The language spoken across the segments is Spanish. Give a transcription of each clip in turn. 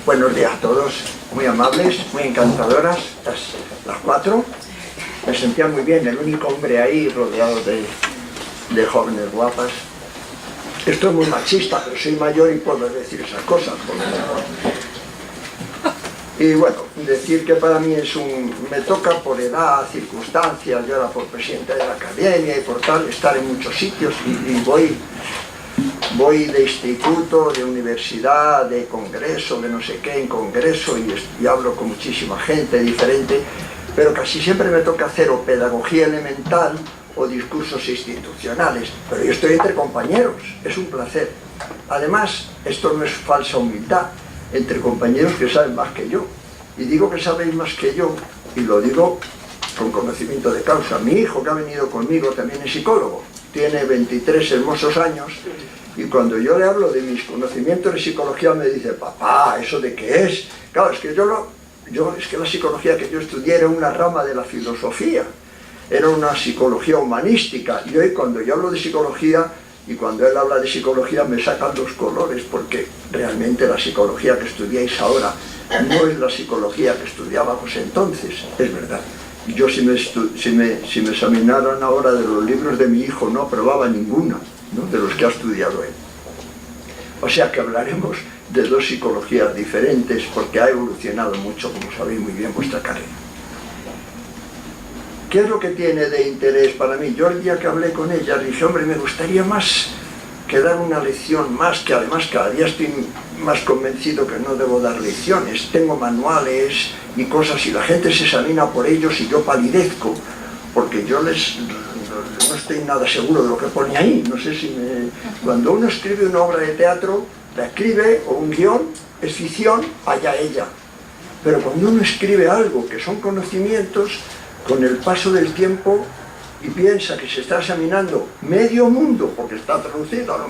Buenos días a todos, muy amables, muy encantadoras, las cuatro. Me sentía muy bien, el único hombre ahí rodeado de jóvenes guapas. Esto es muy machista, pero soy mayor y puedo decir esas cosas. Y bueno, decir que para mí me toca por edad, circunstancias, yo era por presidente de la academia y por tal, estar en muchos sitios y voy de instituto, de universidad, de congreso, de no sé qué, en congreso y hablo con muchísima gente diferente, pero casi siempre me toca hacer o pedagogía elemental o discursos institucionales, pero yo estoy entre compañeros, es un placer. Además, esto no es falsa humildad, entre compañeros que saben más que yo, y digo que sabéis más que yo, y lo digo con conocimiento de causa. Mi hijo, que ha venido conmigo, también es psicólogo, tiene 23 hermosos años, y cuando yo le hablo de mis conocimientos de psicología me dice: papá, ¿eso de qué es? Claro, es que es que la psicología que yo estudié era una rama de la filosofía, era una psicología humanística, y hoy cuando yo hablo de psicología y cuando él habla de psicología me sacan los colores, porque realmente la psicología que estudiáis ahora no es la psicología que estudiábamos entonces, es verdad. Y yo si me examinaran ahora de los libros de mi hijo no aprobaba ninguna, ¿no?, de los que ha estudiado él. O sea que hablaremos de dos psicologías diferentes porque ha evolucionado mucho, como sabéis muy bien, vuestra carrera. ¿Qué es lo que tiene de interés para mí? Yo el día que hablé con ella dije: hombre, me gustaría más que dar una lección más, que además cada día estoy más convencido que no debo dar lecciones. Tengo manuales y cosas y la gente se examina por ellos y yo palidezco, porque yo no estoy nada seguro de lo que pone ahí. No sé si cuando uno escribe una obra de teatro, la escribe, o un guión, es ficción, allá ella. Pero cuando uno escribe algo que son conocimientos, con el paso del tiempo y piensa que se está examinando medio mundo, porque está traducido a los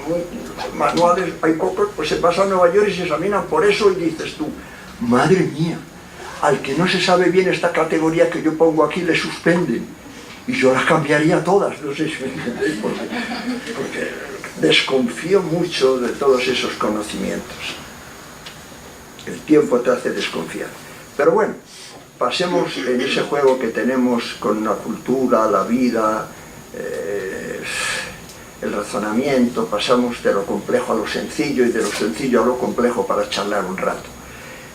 manuales, hay pocos, pues se pasa a Nueva York y se examinan por eso y dices tú: madre mía, al que no se sabe bien esta categoría que yo pongo aquí le suspenden, y yo las cambiaría todas, no sé si me entendéis, porque desconfío mucho de todos esos conocimientos. El tiempo te hace desconfiar. Pero bueno, pasemos en ese juego que tenemos con la cultura, la vida, el razonamiento, pasamos de lo complejo a lo sencillo y de lo sencillo a lo complejo para charlar un rato.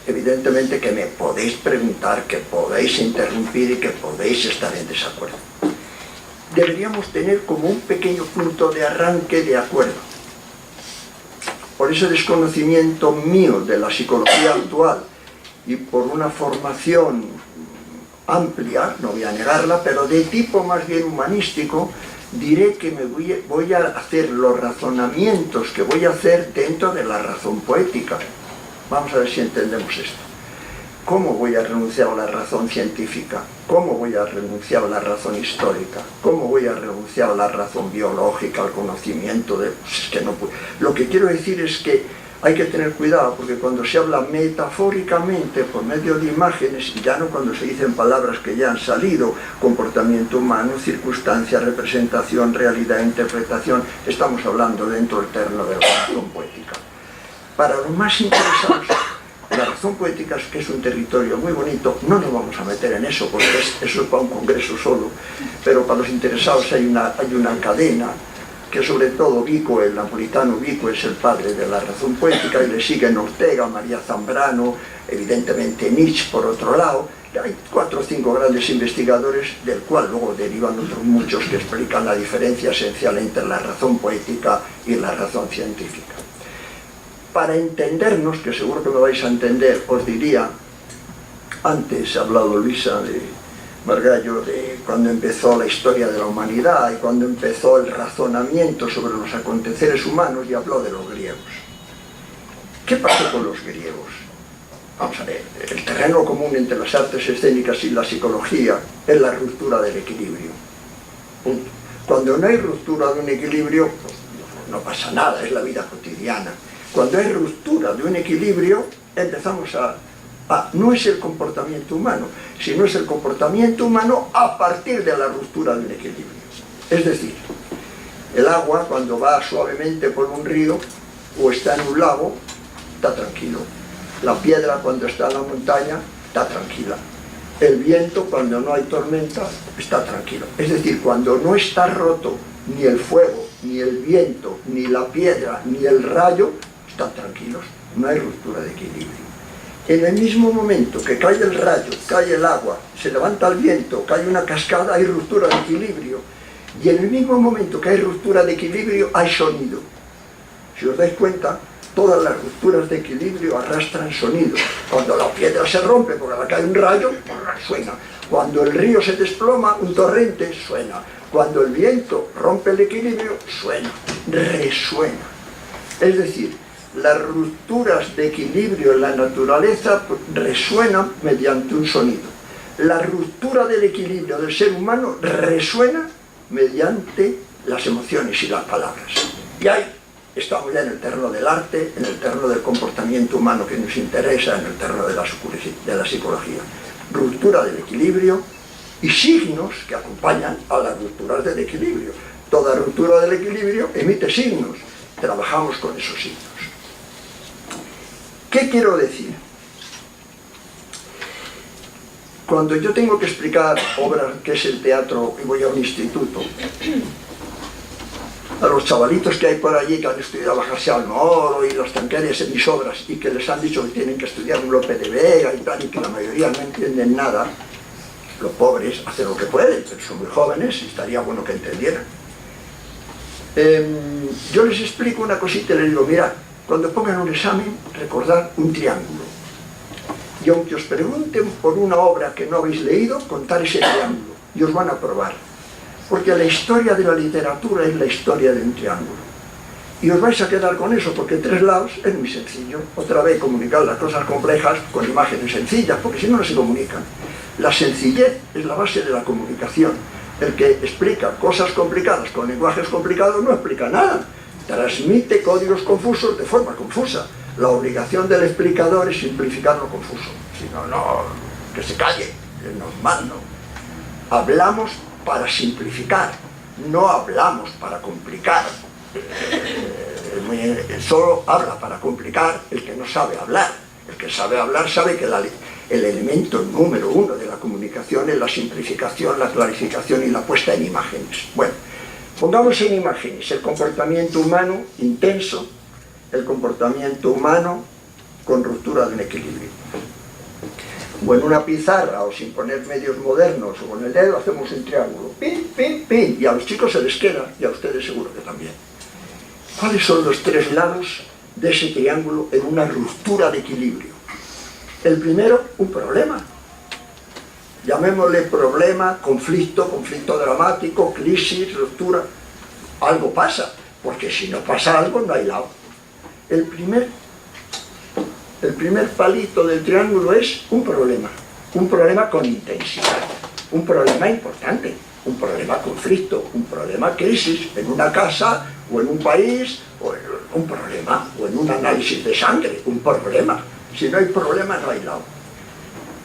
Evidentemente que me podéis preguntar, que podéis interrumpir y que podéis estar en desacuerdo. Deberíamos tener como un pequeño punto de arranque de acuerdo. Por ese desconocimiento mío de la psicología actual y por una formación amplia, no voy a negarla, pero de tipo más bien humanístico, diré que voy a hacer los razonamientos que voy a hacer dentro de la razón poética. Vamos a ver si entendemos esto. ¿Cómo voy a renunciar a la razón científica? ¿Cómo voy a renunciar a la razón histórica? ¿Cómo voy a renunciar a la razón biológica, al conocimiento de...? Pues es que no puedo. Lo que quiero decir es que hay que tener cuidado, porque cuando se habla metafóricamente, por medio de imágenes, y ya no cuando se dicen palabras que ya han salido, comportamiento humano, circunstancia, representación, realidad, interpretación, estamos hablando dentro del terreno de la razón poética. Para los más interesados, la razón poética, que es un territorio muy bonito, no nos vamos a meter en eso, porque eso es para un congreso solo, pero para los interesados hay una cadena, que sobre todo Vico, el napolitano Vico, es el padre de la razón poética, y le siguen Ortega, María Zambrano, evidentemente Nietzsche por otro lado. Hay 4 o 5 grandes investigadores, del cual luego derivan otros muchos que explican la diferencia esencial entre la razón poética y la razón científica. Para entendernos, que seguro que me vais a entender, os diría, antes ha hablado Luisa de Margallo, de cuando empezó la historia de la humanidad y cuando empezó el razonamiento sobre los aconteceres humanos, y habló de los griegos. ¿Qué pasó con los griegos? Vamos a ver, el terreno común entre las artes escénicas y la psicología es la ruptura del equilibrio. Punto. Cuando no hay ruptura de un equilibrio, pues no pasa nada, es la vida cotidiana. Cuando hay ruptura de un equilibrio, empezamos no es el comportamiento humano, sino es el comportamiento humano a partir de la ruptura de un equilibrio. Es decir, el agua cuando va suavemente por un río o está en un lago, está tranquilo. La piedra cuando está en la montaña está tranquila. El viento cuando no hay tormenta está tranquilo. Es decir, cuando no está roto ni el fuego, ni el viento, ni la piedra, ni el rayo, están tranquilos. No hay ruptura de equilibrio. En el mismo momento que cae el rayo, cae el agua, se levanta el viento, cae una cascada, hay ruptura de equilibrio. Y en el mismo momento que hay ruptura de equilibrio, hay sonido. Si os dais cuenta, todas las rupturas de equilibrio arrastran sonido. Cuando la piedra se rompe porque le cae un rayo, suena. Cuando el río se desploma, un torrente, suena. Cuando el viento rompe el equilibrio, suena, resuena. Es decir, las rupturas de equilibrio en la naturaleza resuenan mediante un sonido. La ruptura del equilibrio del ser humano resuena mediante las emociones y las palabras. Y ahí estamos ya en el terreno del arte, en el terreno del comportamiento humano que nos interesa, en el terreno de la psicología. Ruptura del equilibrio y signos que acompañan a las rupturas del equilibrio. Toda ruptura del equilibrio emite signos. Trabajamos con esos signos. ¿Qué quiero decir? Cuando yo tengo que explicar obras, que es el teatro, y voy a un instituto, a los chavalitos que hay por allí que han estudiado bajarse al Moro y los tanqueres en mis obras y que les han dicho que tienen que estudiar un Lope de Vega y tal, y que la mayoría no entienden nada, los pobres hacen lo que pueden, pero son muy jóvenes y estaría bueno que entendieran. Yo les explico una cosita y les digo, mirad, cuando pongan un examen, recordad un triángulo. Y aunque os pregunten por una obra que no habéis leído, contar ese triángulo y os van a aprobar. Porque la historia de la literatura es la historia de un triángulo. Y os vais a quedar con eso, porque 3 lados es muy sencillo. Otra vez, comunicar las cosas complejas con imágenes sencillas, porque si no, no se comunican. La sencillez es la base de la comunicación. El que explica cosas complicadas con lenguajes complicados no explica nada. Transmite códigos confusos de forma confusa. La obligación del explicador es simplificar lo confuso. Si no, no, que se calle, es normal, ¿no? Hablamos para simplificar, no hablamos para complicar. Solo habla para complicar el que no sabe hablar. El que sabe hablar sabe que el elemento número 1 de la comunicación es la simplificación, la clarificación y la puesta en imágenes. Bueno, pongamos en imágenes el comportamiento humano intenso, el comportamiento humano con ruptura de un equilibrio. O en una pizarra, o sin poner medios modernos, o con el dedo, hacemos un triángulo. Pin, pin, pin. Y a los chicos se les queda, y a ustedes seguro que también. ¿Cuáles son los 3 lados de ese triángulo en una ruptura de equilibrio? El primero, un problema. Llamémosle problema, conflicto, conflicto dramático, crisis, ruptura. Algo pasa, porque si no pasa algo, no hay lado. El primer palito del triángulo es un problema con intensidad, un problema importante, un problema conflicto, un problema crisis en una casa o en un país, o en un problema, o en un análisis de sangre, un problema. Si no hay problema, no hay lado.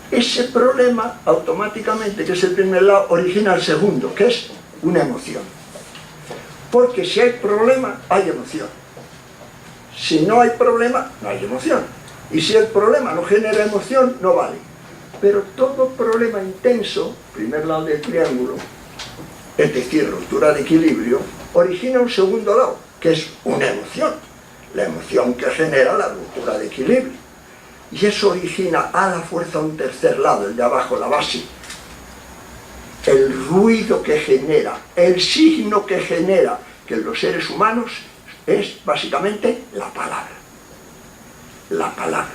Ese problema, automáticamente, que es el primer lado, origina el segundo, que es una emoción. Porque si hay problema, hay emoción. Si no hay problema, no hay emoción. Y si el problema no genera emoción, no vale. Pero todo problema intenso, primer lado del triángulo, es decir, ruptura de equilibrio, origina un segundo lado, que es una emoción. La emoción que genera la ruptura de equilibrio. Y eso origina a la fuerza un tercer lado, el de abajo, la base. El ruido que genera, el signo que genera que en los seres humanos es básicamente la palabra. La palabra.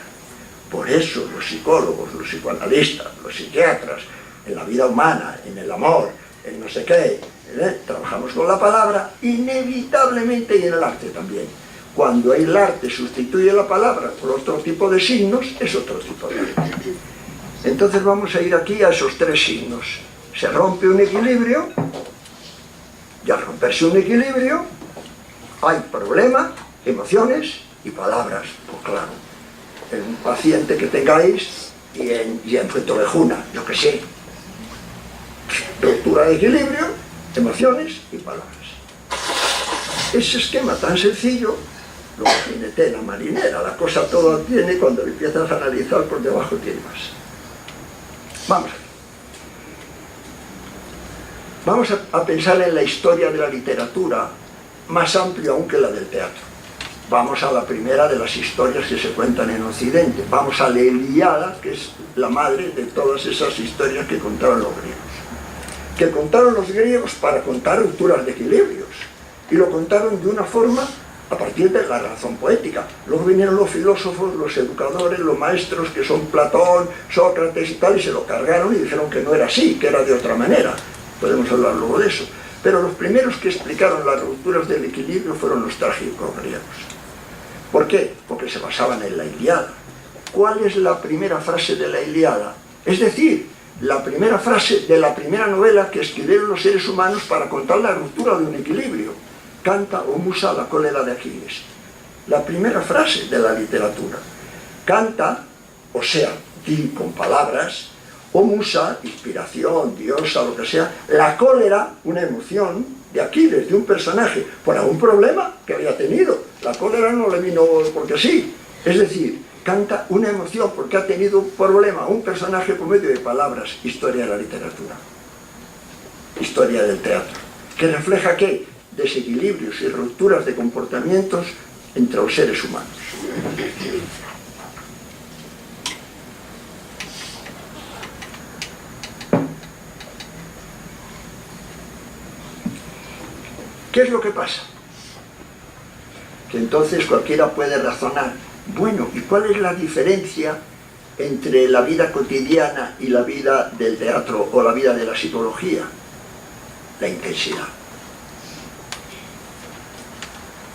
Por eso los psicólogos, los psicoanalistas, los psiquiatras, en la vida humana, en el amor, en no sé qué, trabajamos con la palabra, inevitablemente, y en el arte también. Cuando el arte sustituye la palabra por otro tipo de signos, es otro tipo de arte. Entonces vamos a ir aquí a esos 3 signos. Se rompe un equilibrio, y al romperse un equilibrio, hay problema, emociones y palabras. Pues claro, en un paciente que tengáis y en Fuentovejuna, yo que sé. Ruptura de equilibrio, emociones y palabras. Ese esquema tan sencillo luego tiene tela marinera, la cosa toda tiene, cuando empiezas a analizar por debajo tiene más. Vamos a ver. Vamos a pensar en la historia de la literatura, más amplia aún que la del teatro. Vamos a la primera de las historias que se cuentan en Occidente. Vamos a la Ilíada, que es la madre de todas esas historias que contaron los griegos. Que contaron los griegos para contar rupturas de equilibrios. Y lo contaron de una forma a partir de la razón poética. Luego vinieron los filósofos, los educadores, los maestros, que son Platón, Sócrates y tal, y se lo cargaron y dijeron que no era así, que era de otra manera. Podemos hablar luego de eso. Pero los primeros que explicaron las rupturas del equilibrio fueron los trágicos griegos. ¿Por qué? Porque se basaban en la Ilíada. ¿Cuál es la primera frase de la Ilíada? Es decir, la primera frase de la primera novela que escribieron los seres humanos para contar la ruptura de un equilibrio. Canta, o musa, la cólera de Aquiles. La primera frase de la literatura. Canta, o sea, di con palabras, o musa, inspiración, diosa, lo que sea, la cólera, una emoción de Aquiles, de un personaje, por algún problema que había tenido. La cólera no le vino porque sí. Es decir, canta una emoción porque ha tenido un problema, un personaje por medio de palabras. Historia de la literatura. Historia del teatro. ¿Que refleja qué? Desequilibrios y rupturas de comportamientos entre los seres humanos. ¿Qué es lo que pasa? Que entonces cualquiera puede razonar, bueno, ¿y cuál es la diferencia entre la vida cotidiana y la vida del teatro o la vida de la psicología? La intensidad.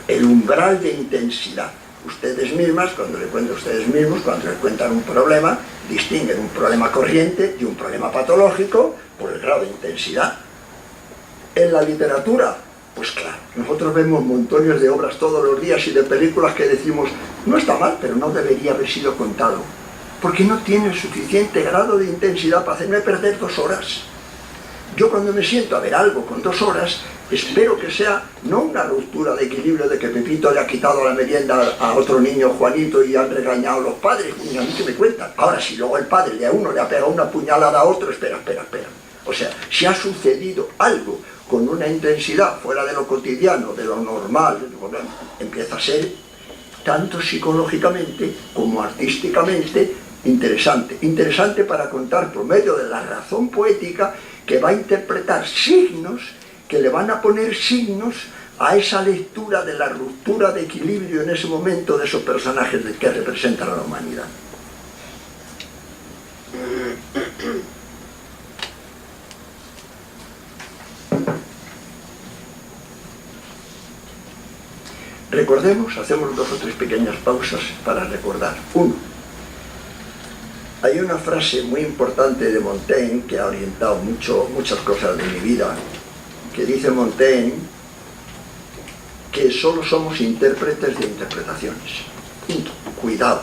El umbral de intensidad. Ustedes mismas, cuando le cuentan a ustedes mismos, cuando les cuentan un problema, distinguen un problema corriente de un problema patológico por el grado de intensidad. En la literatura, pues claro, nosotros vemos montones de obras todos los días y de películas que decimos, no está mal, pero no debería haber sido contado, porque no tiene el suficiente grado de intensidad para hacerme perder 2 horas. Yo cuando me siento a ver algo con 2 horas, espero que sea no una ruptura de equilibrio de que Pepito le ha quitado la merienda a otro niño, Juanito, y han regañado los padres, y a mí que me cuentan. Ahora, si luego el padre de a uno le ha pegado una puñalada a otro, espera. O sea, si ha sucedido algo con una intensidad fuera de lo cotidiano, de lo normal, bueno, empieza a ser tanto psicológicamente como artísticamente interesante. Interesante para contar por medio de la razón poética que va a interpretar signos, que le van a poner signos a esa lectura de la ruptura de equilibrio en ese momento de esos personajes que representan a la humanidad. Recordemos, hacemos 2 o 3 pequeñas pausas para recordar. 1. Hay una frase muy importante de Montaigne que ha orientado muchas cosas de mi vida, que dice Montaigne que solo somos intérpretes de interpretaciones. Punto. Cuidado,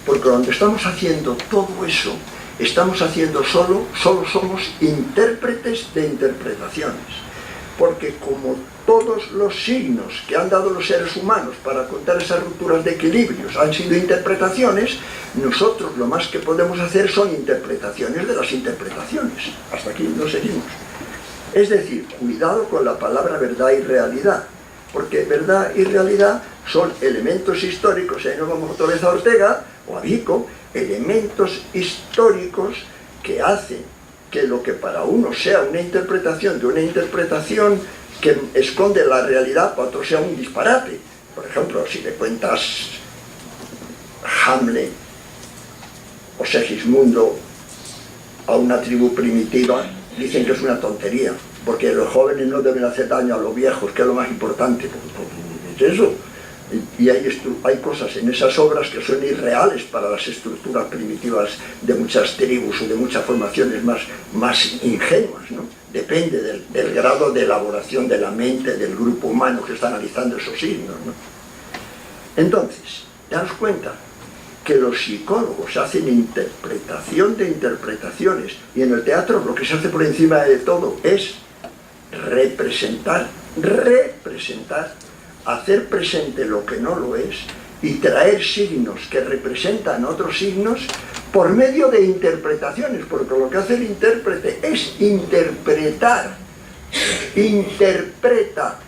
porque cuando estamos haciendo todo eso, estamos haciendo solo somos intérpretes de interpretaciones. Porque como todos los signos que han dado los seres humanos para contar esas rupturas de equilibrios han sido interpretaciones, nosotros lo más que podemos hacer son interpretaciones de las interpretaciones. Hasta aquí nos seguimos. Es decir, cuidado con la palabra verdad y realidad, porque verdad y realidad son elementos históricos, ahí nos vamos otra vez a Ortega o a Vico, elementos históricos que hacen que lo que para uno sea una interpretación de una interpretación que esconde la realidad, para otro sea un disparate. Por ejemplo, si le cuentas Hamlet o Segismundo a una tribu primitiva, dicen que es una tontería, porque los jóvenes no deben hacer daño a los viejos, que es lo más importante. Es eso. Y hay cosas en esas obras que son irreales para las estructuras primitivas de muchas tribus o de muchas formaciones más ingenuas, ¿no? Depende del grado de elaboración de la mente del grupo humano que está analizando esos signos, ¿no? Entonces, daos cuenta que los psicólogos hacen interpretación de interpretaciones, y en el teatro lo que se hace por encima de todo es representar hacer presente lo que no lo es y traer signos que representan otros signos por medio de interpretaciones, porque lo que hace el intérprete es interpreta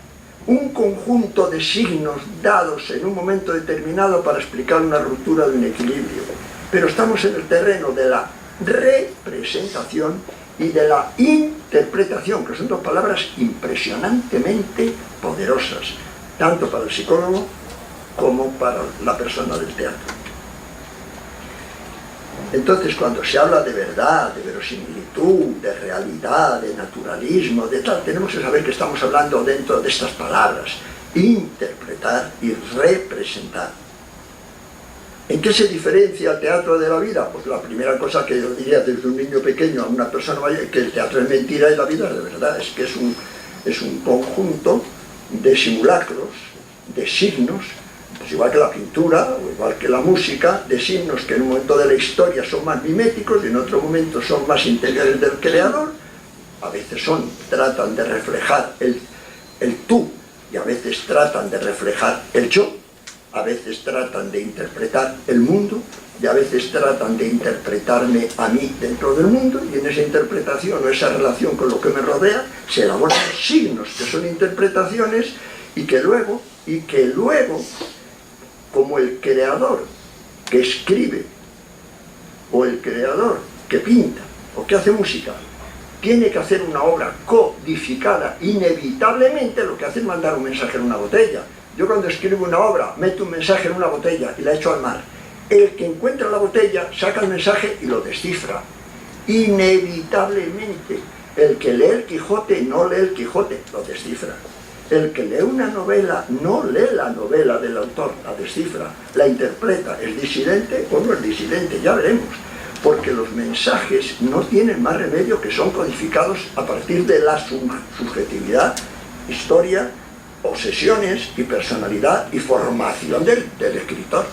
un conjunto de signos dados en un momento determinado para explicar una ruptura de un equilibrio. Pero estamos en el terreno de la representación y de la interpretación, que son dos palabras impresionantemente poderosas, tanto para el psicólogo como para la persona del teatro. Entonces, cuando se habla de verdad, de verosimilitud, de realidad, de naturalismo, de tal, tenemos que saber que estamos hablando dentro de estas palabras: interpretar y representar. ¿En qué se diferencia el teatro de la vida? Pues la primera cosa que yo diría desde un niño pequeño a una persona mayor, que el teatro es mentira y la vida es de verdad. Es que es un conjunto de simulacros, de signos, pues igual que la pintura o igual que la música, de signos que en un momento de la historia son más miméticos y en otro momento son más interiores del creador. A veces tratan de reflejar el tú y a veces tratan de reflejar el yo. A veces tratan de interpretar el mundo y a veces tratan de interpretarme a mí dentro del mundo, y en esa interpretación o esa relación con lo que me rodea se elaboran signos que son interpretaciones y que luego, como el creador que escribe o el creador que pinta o que hace música tiene que hacer una obra codificada, inevitablemente lo que hace es mandar un mensaje en una botella. Yo cuando escribo una obra, meto un mensaje en una botella y la echo al mar. El que encuentra la botella saca el mensaje y lo descifra. Inevitablemente, el que lee el Quijote no lee el Quijote, lo descifra. El que lee una novela no lee la novela del autor, la descifra, la interpreta. ¿Es disidente o no es disidente? Ya veremos. Porque los mensajes no tienen más remedio que son codificados a partir de la subjetividad, historia, obsesiones y personalidad y formación del escritor.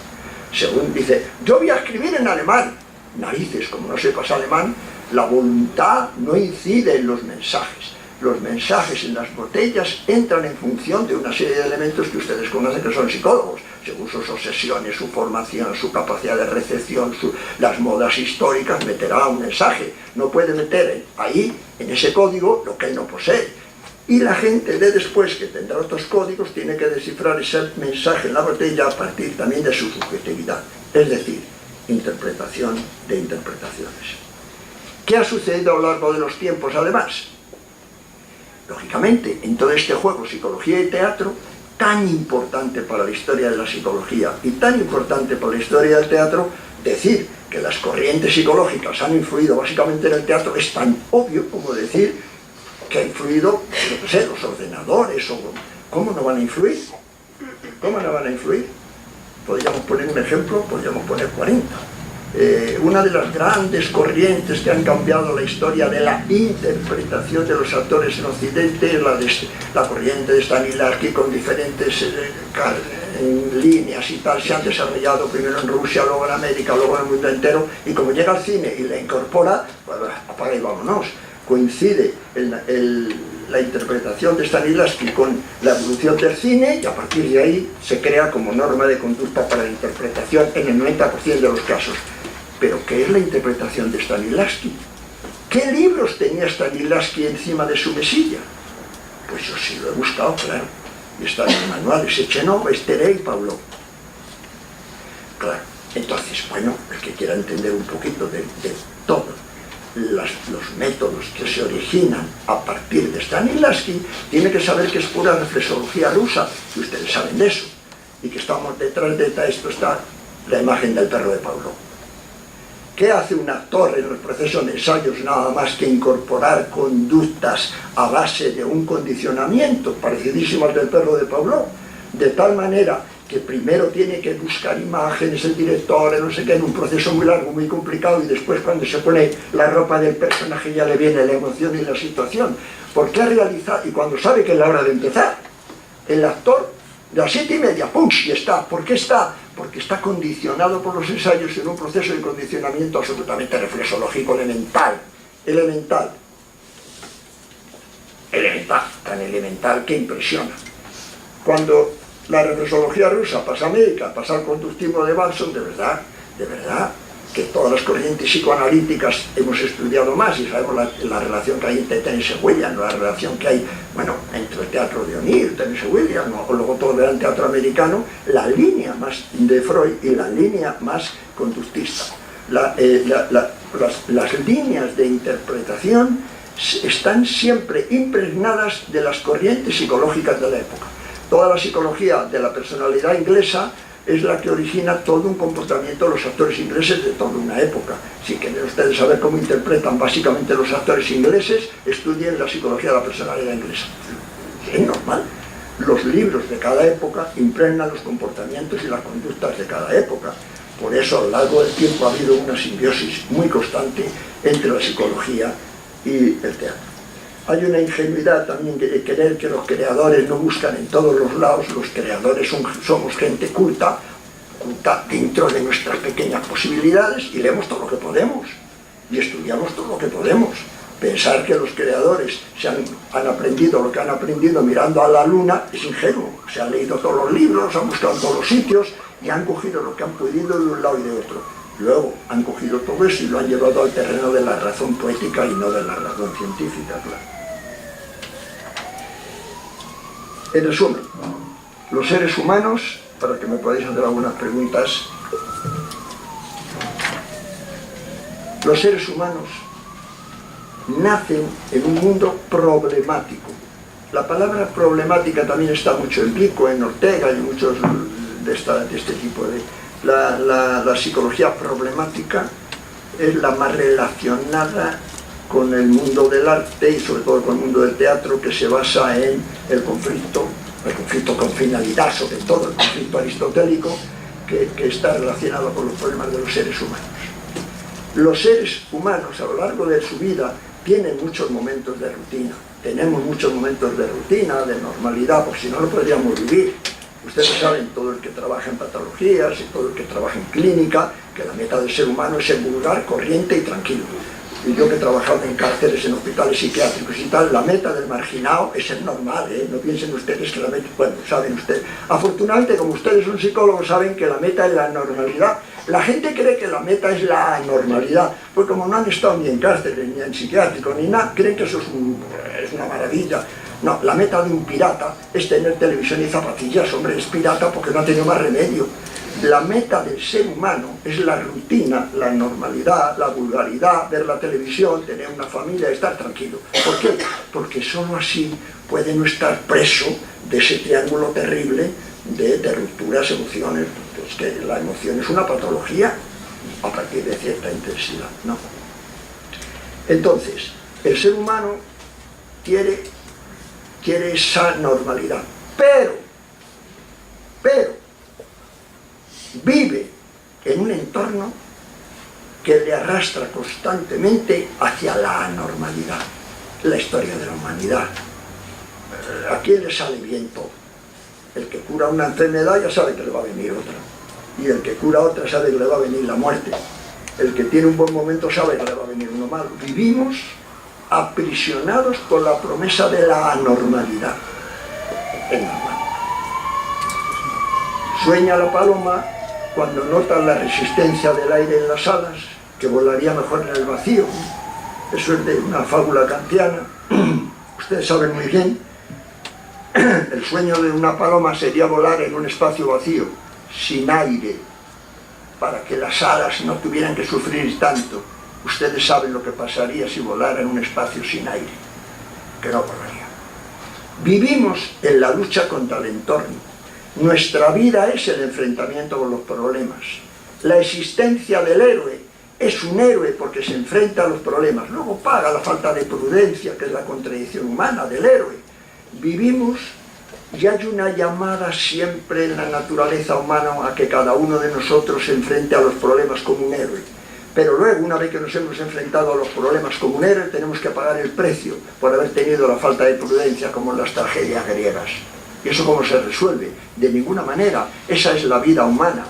Según dice, yo voy a escribir en alemán. Narices, como no sepas alemán, la voluntad no incide en los mensajes. Los mensajes en las botellas entran en función de una serie de elementos que ustedes conocen, que son psicólogos, según sus obsesiones, su formación, su capacidad de recepción, las modas históricas, meterá un mensaje. No puede meter ahí, en ese código, lo que él no posee. Y la gente de después, que tendrá otros códigos, tiene que descifrar ese mensaje en la botella a partir también de su subjetividad. Es decir, interpretación de interpretaciones. ¿Qué ha sucedido a lo largo de los tiempos además? Lógicamente, en todo este juego psicología y teatro, tan importante para la historia de la psicología y tan importante para la historia del teatro, decir que las corrientes psicológicas han influido básicamente en el teatro es tan obvio como decir que ha influido, no sé, los ordenadores, o ¿cómo no van a influir? ¿Cómo no van a influir? Podríamos poner un ejemplo, podríamos poner 40. Una de las grandes corrientes que han cambiado la historia de la interpretación de los actores en Occidente es la corriente de Stanislavski, con diferentes líneas y tal. Se han desarrollado primero en Rusia, luego en América, luego en el mundo entero, y como llega al cine y la incorpora, pues apaga y vámonos. Coincide la interpretación de Stanislavski con la evolución del cine, y a partir de ahí se crea como norma de conducta para la interpretación en el 90% de los casos. ¿Pero qué es la interpretación de Stanislavski? ¿Qué libros tenía Stanislavski encima de su mesilla? Pues yo sí lo he buscado, claro. Y está en el manual, es Sechenov, Esteré y Pavlov. Claro, entonces, bueno, el que quiera entender un poquito de todo, los métodos que se originan a partir de Stanislavski, tiene que saber que es pura reflexología rusa, y ustedes saben de eso, y que estamos detrás de esto está la imagen del perro de Pavlov. ¿Qué hace un actor en el proceso de ensayos? Nada más que incorporar conductas a base de un condicionamiento parecidísimo al del perro de Pavlov, de tal manera que primero tiene que buscar imágenes, el director, no sé qué, en un proceso muy largo, muy complicado, y después cuando se pone la ropa del personaje ya le viene la emoción y la situación. ¿Por qué realizar? Y cuando sabe que es la hora de empezar, el actor, de las 7:30, ¡pum!, y está. ¿Por qué está? Porque está condicionado por los ensayos en un proceso de condicionamiento absolutamente reflexológico elemental. Elemental, tan elemental que impresiona. Cuando la reflexología rusa pasa a médica, pasa al conductismo de Balson, de verdad, que todas las corrientes psicoanalíticas hemos estudiado más y sabemos la relación que hay entre Tennessee Williams, la relación que hay, bueno, entre el teatro de O'Neill, Tennessee Williams, ¿no? O luego todo el teatro americano, la línea más de Freud y la línea más conductista. Las líneas de interpretación están siempre impregnadas de las corrientes psicológicas de la época. Toda la psicología de la personalidad inglesa es la que origina todo un comportamiento de los actores ingleses de toda una época. Si quieren ustedes saber cómo interpretan básicamente los actores ingleses, estudien la psicología de la personalidad inglesa. Es normal. Los libros de cada época impregnan los comportamientos y las conductas de cada época. Por eso, a lo largo del tiempo ha habido una simbiosis muy constante entre la psicología y el teatro. Hay una ingenuidad también de creer que los creadores no buscan en todos los lados. Los creadores somos gente culta dentro de nuestras pequeñas posibilidades y leemos todo lo que podemos y estudiamos todo lo que podemos. Pensar que los creadores han aprendido lo que han aprendido mirando a la luna es ingenuo. Se han leído todos los libros, han buscado en todos los sitios y han cogido lo que han podido de un lado y de otro. Luego han cogido todo eso y lo han llevado al terreno de la razón poética y no de la razón científica, claro. En resumen, los seres humanos, para que me podáis hacer algunas preguntas, los seres humanos nacen en un mundo problemático. La palabra problemática también está mucho en Pico, en Ortega y en muchos de este tipo de... La psicología problemática es la más relacionada con el mundo del arte y sobre todo con el mundo del teatro, que se basa en el conflicto con finalidad, sobre todo el conflicto aristotélico, que está relacionado con los problemas de los seres humanos. Los seres humanos a lo largo de su vida tienen muchos momentos de rutina, tenemos muchos momentos de rutina, de normalidad, porque si no, no podríamos vivir. Ustedes saben, todo el que trabaja en patologías y todo el que trabaja en clínica, que la meta del ser humano es ser vulgar, corriente y tranquilo. Y yo que he trabajado en cárceles, en hospitales psiquiátricos y tal, la meta del marginado es ser normal, ¿eh? No piensen ustedes que la meta... Bueno, saben ustedes. Afortunadamente, como ustedes son psicólogos, saben que la meta es la normalidad. La gente cree que la meta es la anormalidad, pues como no han estado ni en cárceles, ni en psiquiátricos, ni nada, creen que eso es una maravilla. No, la meta de un pirata es tener televisión y zapatillas. Hombre, es pirata porque no ha tenido más remedio. La meta del ser humano es la rutina, la normalidad, la vulgaridad, ver la televisión, tener una familia, estar tranquilo. ¿Por qué? Porque solo así puede no estar preso de ese triángulo terrible de rupturas, emociones. Es que la emoción es una patología a partir de cierta intensidad, ¿no? Entonces, el ser humano quiere esa normalidad, pero vive en un entorno que le arrastra constantemente hacia la anormalidad. La historia de la humanidad. ¿A quién le sale bien todo? El que cura una enfermedad ya sabe que le va a venir otra. Y el que cura otra sabe que le va a venir la muerte. El que tiene un buen momento sabe que le va a venir uno malo. Vivimos aprisionados por la promesa de la anormalidad. Es normal. Sueña la paloma cuando nota la resistencia del aire en las alas, que volaría mejor en el vacío. Eso es de una fábula kantiana. Ustedes saben muy bien, el sueño de una paloma sería volar en un espacio vacío, sin aire, para que las alas no tuvieran que sufrir tanto. Ustedes saben lo que pasaría si volara en un espacio sin aire, que no volaría. Vivimos en la lucha contra el entorno. Nuestra vida es el enfrentamiento con los problemas. La existencia del héroe es un héroe porque se enfrenta a los problemas. Luego paga la falta de prudencia, que es la contradicción humana del héroe. Vivimos y hay una llamada siempre en la naturaleza humana a que cada uno de nosotros se enfrente a los problemas como un héroe. Pero luego, una vez que nos hemos enfrentado a los problemas como un héroe, tenemos que pagar el precio por haber tenido la falta de prudencia, como en las tragedias griegas. ¿Y eso cómo se resuelve? De ninguna manera. Esa es la vida humana.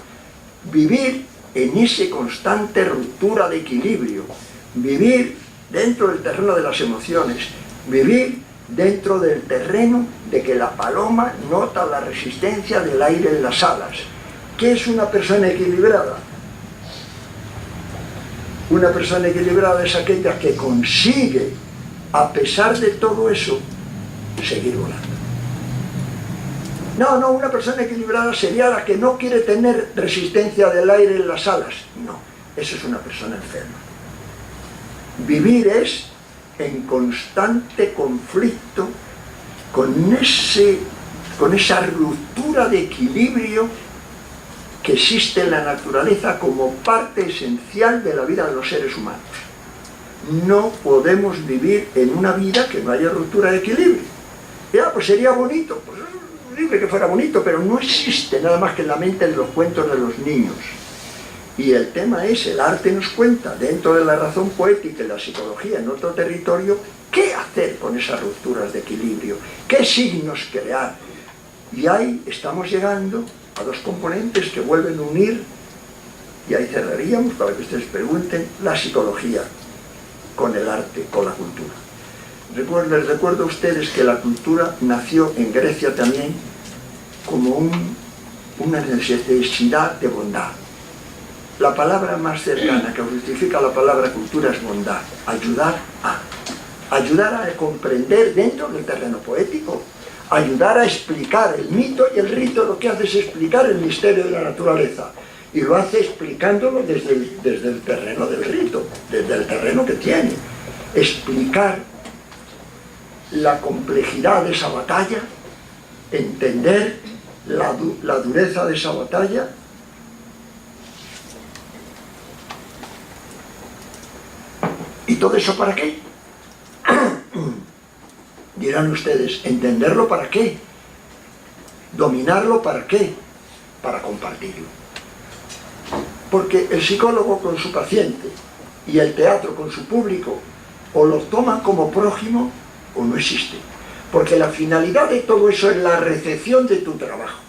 Vivir en esa constante ruptura de equilibrio. Vivir dentro del terreno de las emociones. Vivir dentro del terreno de que la paloma nota la resistencia del aire en las alas. ¿Qué es una persona equilibrada? Una persona equilibrada es aquella que consigue, a pesar de todo eso, seguir volando. No, una persona equilibrada sería la que no quiere tener resistencia del aire en las alas. No, eso es una persona enferma. Vivir es en constante conflicto con esa ruptura de equilibrio que existe en la naturaleza como parte esencial de la vida de los seres humanos. No podemos vivir en una vida que no haya ruptura de equilibrio. Ya, pues sería bonito, pues es libre que fuera bonito, pero no existe nada más que en la mente de los cuentos de los niños. Y el tema es, el arte nos cuenta, dentro de la razón poética y la psicología en otro territorio, qué hacer con esas rupturas de equilibrio, qué signos crear. Y ahí estamos llegando a dos componentes que vuelven a unir, y ahí cerraríamos para que ustedes pregunten, la psicología con el arte, con la cultura. Les recuerdo a ustedes que la cultura nació en Grecia también como una necesidad de bondad. La palabra más cercana que justifica la palabra cultura es bondad, ayudar a comprender dentro del terreno poético, ayudar a explicar el mito y el rito. Lo que hace es explicar el misterio de la naturaleza, y lo hace explicándolo desde el terreno del rito, desde el terreno que tiene. Explicar la complejidad de esa batalla, entender la dureza de esa batalla. ¿Y todo eso para qué? Dirán ustedes, ¿entenderlo para qué? ¿Dominarlo para qué? Para compartirlo. Porque el psicólogo con su paciente y el teatro con su público o lo toman como prójimo o no existe. Porque la finalidad de todo eso es la recepción de tu trabajo.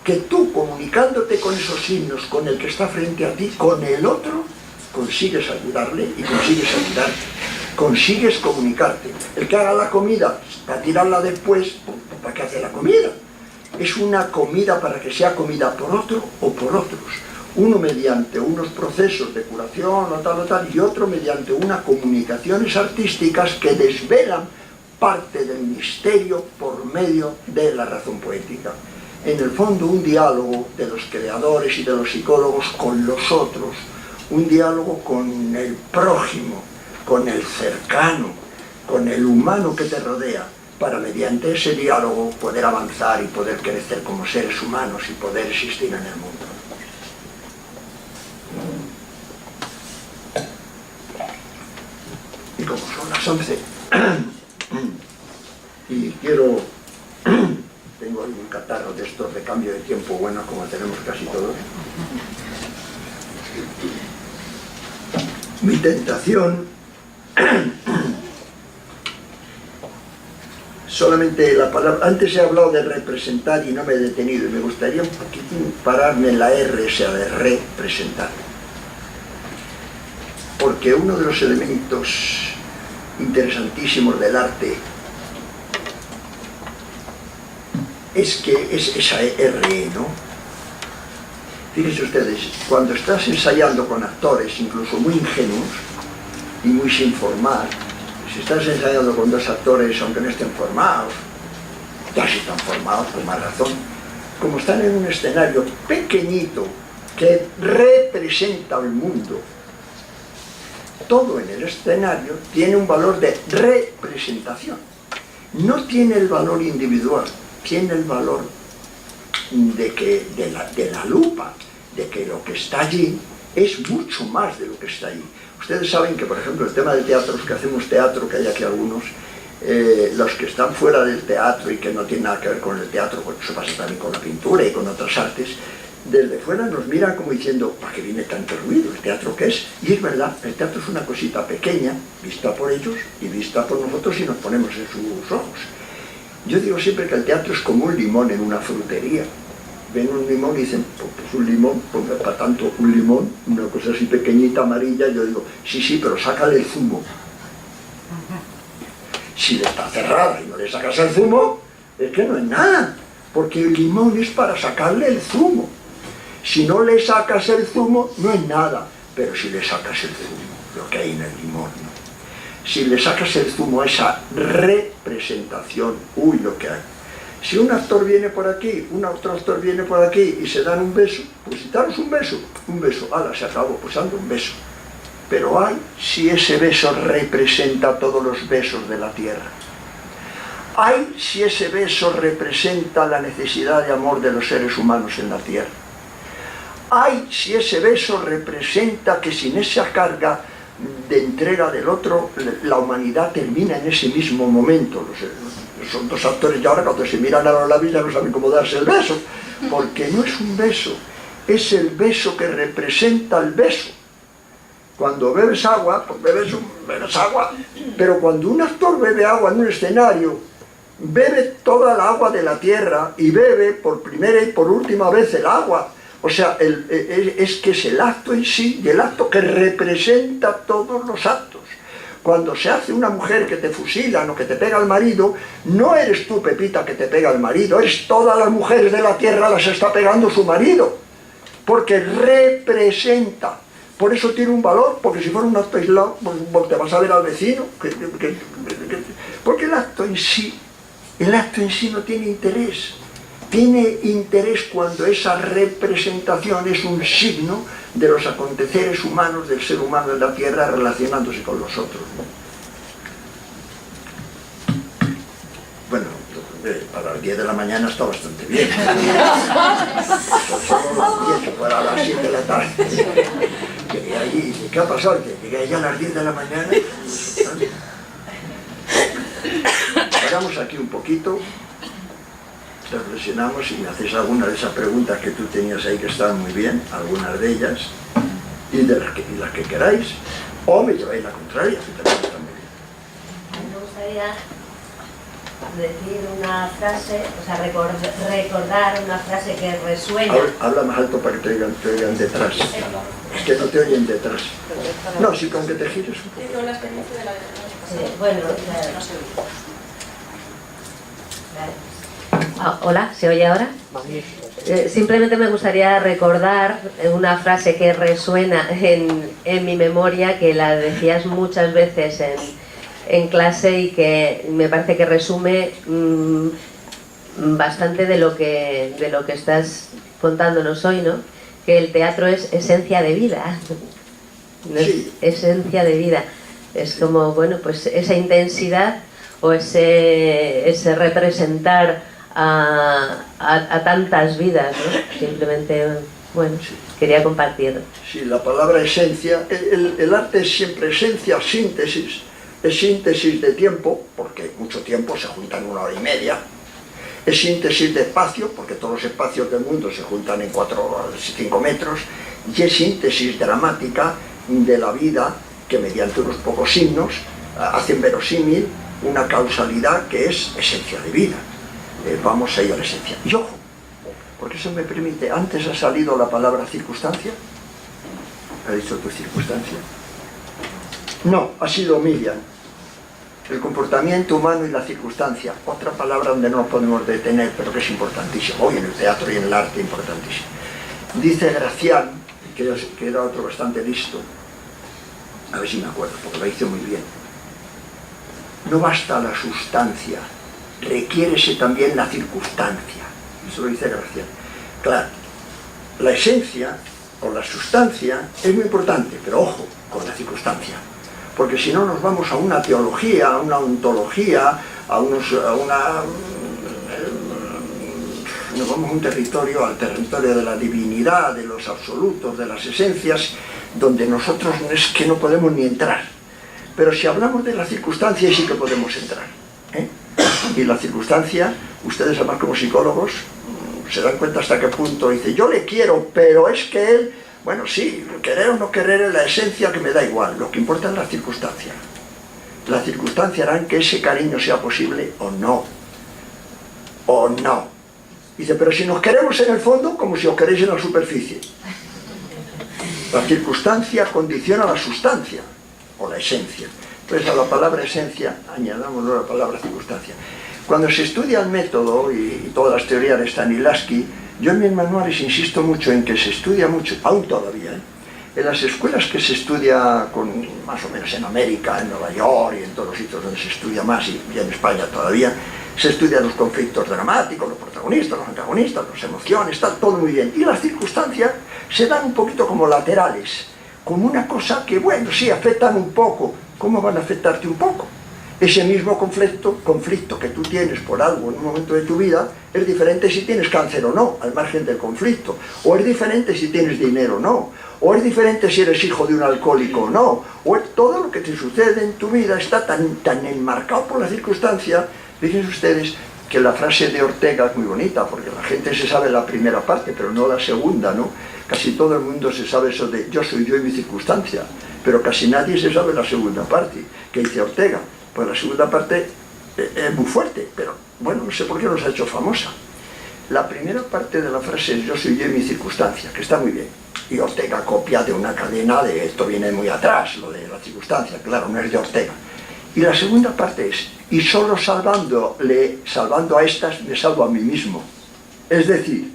Que tú, comunicándote con esos signos, con el que está frente a ti, con el otro, consigues ayudarle y consigues ayudarte, consigues comunicarte. El que haga la comida para tirarla después, ¿para qué hace la comida? Es una comida para que sea comida por otro o por otros. Uno mediante unos procesos de curación o tal, y otro mediante unas comunicaciones artísticas que desvelan parte del misterio por medio de la razón poética. En el fondo, un diálogo de los creadores y de los psicólogos con los otros, un diálogo con el prójimo, con el cercano, con el humano que te rodea, para mediante ese diálogo poder avanzar y poder crecer como seres humanos y poder existir en el mundo. Y como son las 11, y tengo algún catarro de estos de cambio de tiempo bueno, como tenemos casi todos. Mi tentación, solamente la palabra, antes he hablado de representar y no me he detenido, y me gustaría un poquitín pararme en la R, esa de representar. Porque uno de los elementos interesantísimos del arte es que es esa R, ¿no? Fíjense ustedes, cuando estás ensayando con actores, incluso muy ingenuos y muy sin formar, si estás ensayando con dos actores, aunque no estén formados, ya si están formados, por más razón, como están en un escenario pequeñito que representa al mundo, todo en el escenario tiene un valor de representación. No tiene el valor individual, tiene el valor de la lupa, de que lo que está allí es mucho más de lo que está allí. Ustedes saben que, por ejemplo, el tema del teatro, los que hacemos teatro, que hay aquí algunos, los que están fuera del teatro y que no tienen nada que ver con el teatro, porque eso pasa también con la pintura y con otras artes, desde fuera nos miran como diciendo, ¿para qué viene tanto ruido? ¿El teatro qué es? Y es verdad, el teatro es una cosita pequeña, vista por ellos y vista por nosotros si nos ponemos en sus ojos. Yo digo siempre que el teatro es como un limón en una frutería. Ven un limón y dicen, pues un limón, pues para tanto un limón, una cosa así pequeñita, amarilla. Yo digo, sí, pero sácale el zumo. Si le está cerrada y no le sacas el zumo, es que no es nada, porque el limón es para sacarle el zumo. Si no le sacas el zumo, no es nada, pero si le sacas el zumo, lo que hay en el limón, ¿no? Si le sacas el zumo a esa representación, uy, lo que hay. Si un actor viene por aquí, otro actor viene por aquí y se dan un beso, pues si daros un beso, ala, se acabó, pues ando un beso. Pero hay si ese beso representa todos los besos de la tierra. Hay si ese beso representa la necesidad de amor de los seres humanos en la tierra. Hay si ese beso representa que sin esa carga de entrega del otro, la humanidad termina en ese mismo momento. Son dos actores y ahora cuando se miran a los labios ya no saben cómo darse el beso, porque no es un beso, es el beso que representa el beso. Cuando bebes agua, pues bebes agua, pero cuando un actor bebe agua en un escenario, bebe toda el agua de la tierra y bebe por primera y por última vez el agua. O sea, es que es el acto en sí, y el acto que representa todos los actos. Cuando se hace una mujer que te fusilan o que te pega al marido, no eres tú, Pepita, que te pega al marido, eres todas las mujeres de la tierra las está pegando su marido, porque representa. Por eso tiene un valor, porque si fuera un acto aislado, pues te vas a ver al vecino, porque el acto en sí no tiene interés. Tiene interés cuando esa representación es un signo de los aconteceres humanos del ser humano en la tierra relacionándose con los otros, ¿no? Bueno, para las 10 de la mañana está bastante bien. Solo las 10, para las 7 de la tarde. Llegué allí, ¿qué ha pasado? Llegué ya a las 10 de la mañana. Paramos aquí un poquito. Reflexionamos y me hacéis alguna de esas preguntas que tú tenías ahí que están muy bien, algunas de ellas, y de las que queráis, o me lleváis la contraria, que también está muy bien. A mí me gustaría decir una frase, o sea, recordar una frase que resuena. Habla más alto para que te oigan detrás. Es que no te oyen detrás. No, sí, con que te gires un poco. Con la experiencia de la Bueno, hola, ¿se oye ahora? Simplemente me gustaría recordar una frase que resuena en mi memoria, que la decías muchas veces en clase y que me parece que resume bastante de lo que estás contándonos hoy, ¿no? Que el teatro es esencia de vida. Sí. Esencia de vida. Es como, bueno, pues esa intensidad o ese representar a tantas vidas, ¿no? Simplemente, bueno, Sí. Quería compartirlo. Sí, la palabra esencia, el arte es siempre esencia, síntesis, es síntesis de tiempo, porque mucho tiempo se juntan 1 hora y media, es síntesis de espacio, porque todos los espacios del mundo se juntan en 4 o 5 metros, y es síntesis dramática de la vida que mediante unos pocos signos hacen verosímil una causalidad que es esencia de vida. Vamos a ir a la esencia. Y ojo, porque eso me permite, antes ha salido la palabra circunstancia. ¿Ha dicho tu circunstancia? No, ha sido Miriam. El comportamiento humano y la circunstancia. Otra palabra donde no nos podemos detener, pero que es importantísimo. Hoy en el teatro y en el arte, importantísimo. Dice Gracián, que era otro bastante listo, a ver si me acuerdo, porque lo hice muy bien. No basta la sustancia, requiérese también la circunstancia. Eso lo dice Gracián. Claro, la esencia o la sustancia es muy importante, pero ojo con la circunstancia. Porque si no nos vamos a una teología, a una ontología, nos vamos a un territorio, al territorio de la divinidad, de los absolutos, de las esencias, donde nosotros es que no podemos ni entrar. Pero si hablamos de la circunstancia, sí que podemos entrar, ¿eh? Y la circunstancia, ustedes además como psicólogos, se dan cuenta hasta qué punto dice, yo le quiero, pero es que él, bueno, sí, querer o no querer es la esencia que me da igual, lo que importa es la circunstancia. La circunstancia hará que ese cariño sea posible o no. O no. Dice, pero si nos queremos en el fondo, como si os queréis en la superficie. La circunstancia condiciona la sustancia, o la esencia. Pues a la palabra esencia añadamos la palabra circunstancia. Cuando se estudia el método y todas las teorías de Stanislavski, yo en mis manuales insisto mucho en que se estudia mucho, aún todavía, en las escuelas que se estudia más o menos en América, en Nueva York y en todos los sitios donde se estudia más, y en España todavía, se estudian los conflictos dramáticos, los protagonistas, los antagonistas, las emociones, está todo muy bien. Y las circunstancias se dan un poquito como laterales, como una cosa que, bueno, sí, afectan un poco. ¿Cómo van a afectarte un poco? Ese mismo conflicto que tú tienes por algo en un momento de tu vida es diferente si tienes cáncer o no, al margen del conflicto. O es diferente si tienes dinero o no. O es diferente si eres hijo de un alcohólico o no. O todo lo que te sucede en tu vida está tan enmarcado por la circunstancia. Fíjense ustedes que la frase de Ortega es muy bonita, porque la gente se sabe la primera parte, pero no la segunda, ¿no? Casi todo el mundo se sabe eso de yo soy yo y mi circunstancia, pero casi nadie se sabe la segunda parte, que dice Ortega. Pues la segunda parte es muy fuerte, pero bueno, no sé por qué nos ha hecho famosa. La primera parte de la frase es yo soy yo y mi circunstancia, que está muy bien. Y Ortega copia de una cadena de esto viene muy atrás, lo de la circunstancia, claro, no es de Ortega. Y la segunda parte es, y solo salvando a estas, me salvo a mí mismo. Es decir,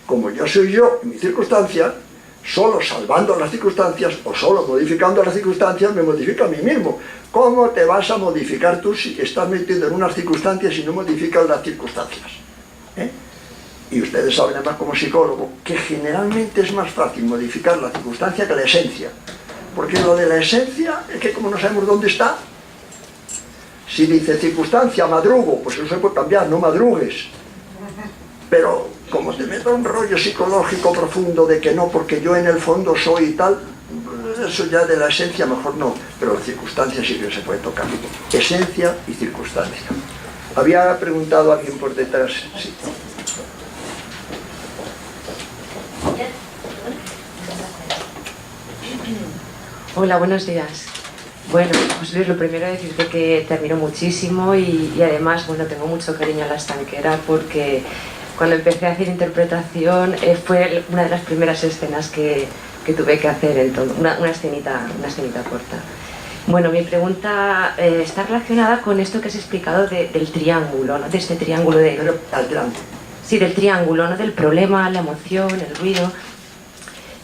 como yo soy yo y mi circunstancia, solo salvando las circunstancias o solo modificando las circunstancias me modifica a mí mismo. ¿Cómo te vas a modificar tú si estás metido en unas circunstancias y no modificas las circunstancias? Y ustedes saben además como psicólogo que generalmente es más fácil modificar la circunstancia que la esencia. Porque lo de la esencia es que como no sabemos dónde está, si dice circunstancia, madrugo, pues eso se puede cambiar, no madrugues. Pero como te meto un rollo psicológico profundo de que no, porque yo en el fondo soy y tal, eso ya de la esencia mejor no, pero la circunstancia sí que se puede tocar. Esencia y circunstancia. Había preguntado a alguien por detrás. Sí. Hola, buenos días. Bueno, José Luis, lo primero es decirte que te admiro muchísimo y además, bueno, tengo mucho cariño a La Estanquera porque cuando empecé a hacer interpretación fue una de las primeras escenas que tuve que hacer, entonces, una escenita corta. Bueno, mi pregunta está relacionada con esto que has explicado del triángulo, ¿no? De este triángulo de... Pero adelante. Sí, del triángulo, ¿no? Del problema, la emoción, el ruido...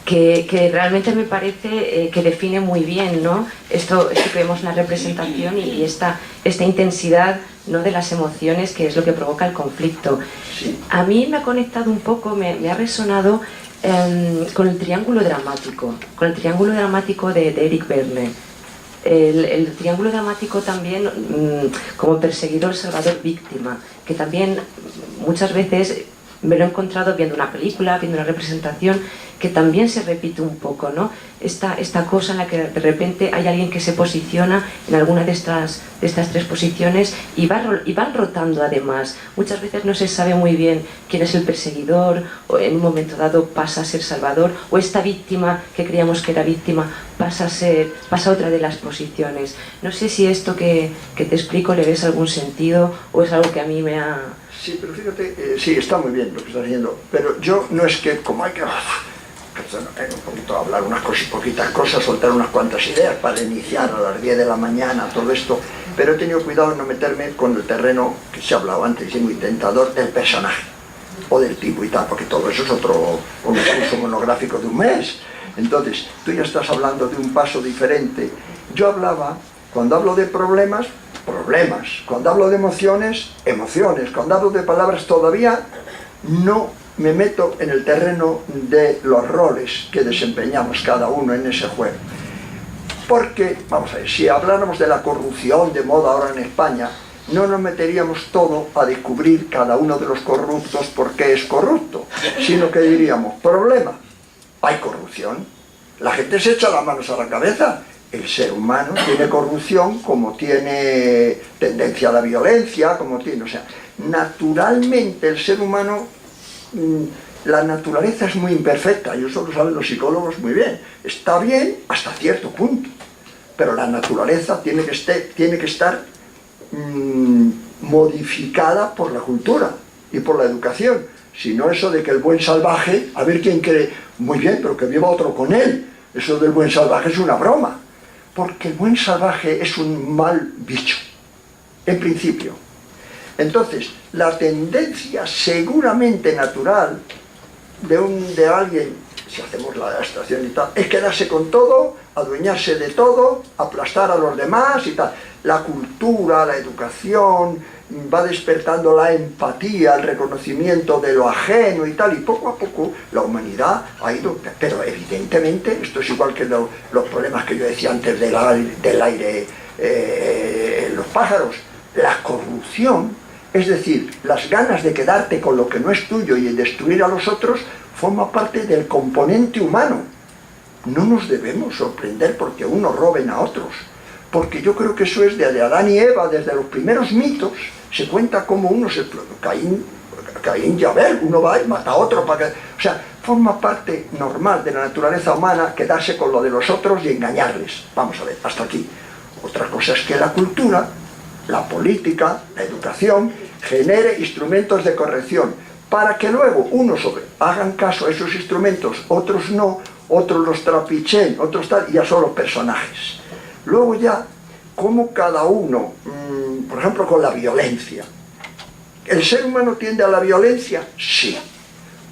Que realmente me parece que define muy bien, ¿no? Esto que vemos en la representación y esta intensidad, ¿no? De las emociones, que es lo que provoca el conflicto. Sí. A mí me ha conectado un poco, me ha resonado con el triángulo dramático de Eric Berne. El triángulo dramático también como perseguidor, salvador, víctima, que también muchas veces me lo he encontrado viendo una película, viendo una representación, que también se repite un poco, ¿no? Esta cosa en la que de repente hay alguien que se posiciona en alguna de estas tres posiciones y van rotando además. Muchas veces no se sabe muy bien quién es el perseguidor, o en un momento dado pasa a ser salvador, o esta víctima que creíamos que era víctima pasa a otra de las posiciones. No sé si esto que te explico le ves algún sentido o es algo que a mí me ha... Sí, pero fíjate, sí, está muy bien lo que estás diciendo, pero yo no es que, como hay que un poquito hablar unas poquitas cosas, soltar unas cuantas ideas para iniciar a las 10 de la mañana todo esto, pero he tenido cuidado en no meterme con el terreno que se ha hablado antes y muy tentador del personaje o del tipo y tal, porque todo eso es un curso monográfico de un mes. Entonces, tú ya estás hablando de un paso diferente. Yo hablaba, cuando hablo de problemas, cuando hablo de emociones, cuando hablo de palabras todavía no me meto en el terreno de los roles que desempeñamos cada uno en ese juego. Porque, vamos a ver, si habláramos de la corrupción de moda ahora en España, no nos meteríamos todo a descubrir cada uno de los corruptos por qué es corrupto, sino que diríamos, problema, hay corrupción, la gente se echa las manos a la cabeza. El ser humano tiene corrupción como tiene tendencia a la violencia, como tiene, o sea, naturalmente el ser humano, la naturaleza es muy imperfecta, y eso lo saben los psicólogos muy bien. Está bien hasta cierto punto, pero la naturaleza tiene que estar modificada por la cultura y por la educación. Si no, eso de que el buen salvaje, a ver quién cree, muy bien, pero que viva otro con él. Eso del buen salvaje es una broma. porque el buen salvaje es un mal bicho, en principio. Entonces, la tendencia seguramente natural de alguien, si hacemos la abstracción y tal, es quedarse con todo, adueñarse de todo, aplastar a los demás y tal. La cultura, la educación, va despertando la empatía, el reconocimiento de lo ajeno y tal, y poco a poco la humanidad ha ido, pero evidentemente, esto es igual que los problemas que yo decía antes del aire, los pájaros, la corrupción, es decir, las ganas de quedarte con lo que no es tuyo y de destruir a los otros, forma parte del componente humano. No nos debemos sorprender porque unos roben a otros, porque yo creo que eso es de Adán y Eva, desde los primeros mitos, se cuenta cómo uno se... Caín y Abel, uno va y mata a otro para que... O sea, forma parte normal de la naturaleza humana quedarse con lo de los otros y engañarles. Vamos a ver, hasta aquí. Otra cosa es que la cultura, la política, la educación, genere instrumentos de corrección, para que luego unos hagan caso a esos instrumentos, otros no, otros los trapicheen, otros tal, y ya son los personajes. Luego ya, como cada uno, por ejemplo con la violencia, ¿el ser humano tiende a la violencia? Sí.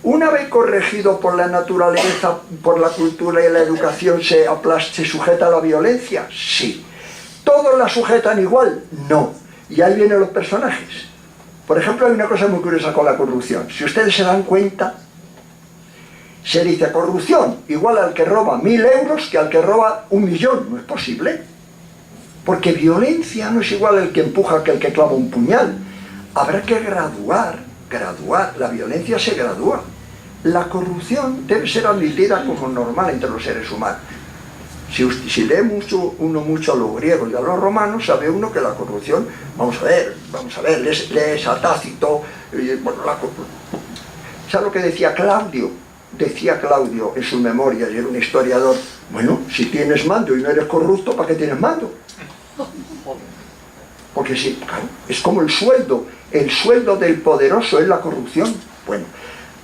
Una vez corregido por la naturaleza, por la cultura y la educación, ¿se sujeta a la violencia? Sí. ¿Todos la sujetan igual? No. Y ahí vienen los personajes. Por ejemplo, hay una cosa muy curiosa con la corrupción. Si ustedes se dan cuenta, se dice corrupción igual al que roba 1000 euros que al que roba 1 millón. No es posible. Porque violencia no es igual el que empuja que el que clava un puñal. Habrá que graduar. La violencia se gradúa. La corrupción debe ser admitida como normal entre los seres humanos. Si lee uno mucho a los griegos y a los romanos, sabe uno que la corrupción, vamos a ver, lees a Tácito, bueno, ¿sabe lo que decía Claudio? Decía Claudio en sus memorias, y era un historiador, bueno, si tienes mando y no eres corrupto, ¿para qué tienes mando? Porque sí, claro, es como el sueldo del poderoso es la corrupción. Bueno,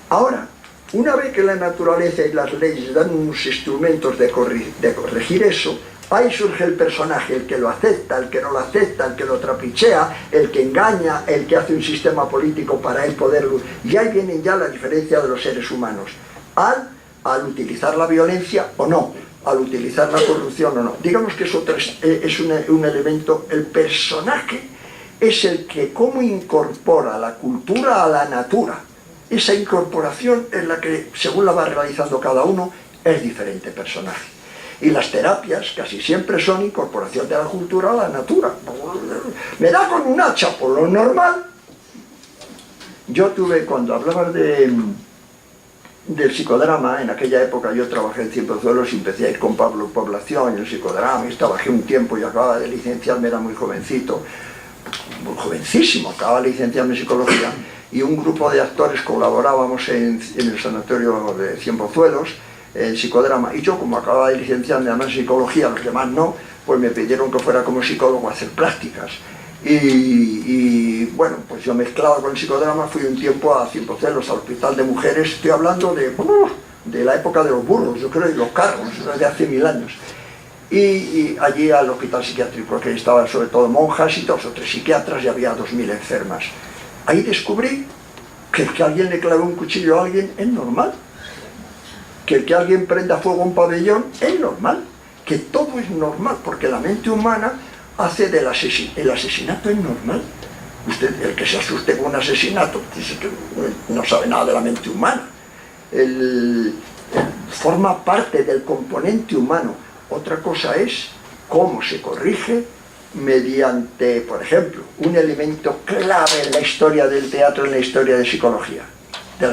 ahora, una vez que la naturaleza y las leyes dan unos instrumentos de corregir eso, ahí surge el personaje, el que lo acepta, el que no lo acepta, el que lo trapichea, el que engaña, el que hace un sistema político para él poderlo. Y ahí vienen ya la diferencia de los seres humanos, al utilizar la violencia o no, al utilizar la corrupción o no. Digamos que eso es un elemento, el personaje es el que cómo incorpora la cultura a la natura. Esa incorporación es la que, según la va realizando cada uno, es diferente personaje. Y las terapias casi siempre son incorporación de la cultura a la natura. Me da con un hacha por lo normal. Yo tuve, cuando hablabas del psicodrama, en aquella época yo trabajé en Cienpozuelos y empecé a ir con Pablo Población en el psicodrama, y trabajé un tiempo y acababa de licenciarme, era muy jovencito, muy jovencísimo, acababa de licenciarme en psicología, y un grupo de actores colaborábamos en el sanatorio de Cienpozuelos, en psicodrama, y yo, como acababa de licenciarme además en psicología, los demás no, pues me pidieron que fuera como psicólogo a hacer prácticas. Y bueno, pues yo mezclado con el psicodrama fui un tiempo a Cienpozuelos, al hospital de mujeres, estoy hablando de la época de los burros, yo creo, y los carros, de hace 1000 años. Y allí al hospital psiquiátrico, que estaban sobre todo monjas y 2 o 3 psiquiatras, y había 2000 enfermas. Ahí descubrí que el que alguien le clave un cuchillo a alguien es normal, que el que alguien prenda fuego a un pabellón es normal, que todo es normal, porque la mente humana hace el asesinato es normal. Usted, el que se asuste con un asesinato, dice que no sabe nada de la mente humana. Forma parte del componente humano. Otra cosa es cómo se corrige mediante, por ejemplo, un elemento clave en la historia del teatro, en la historia de la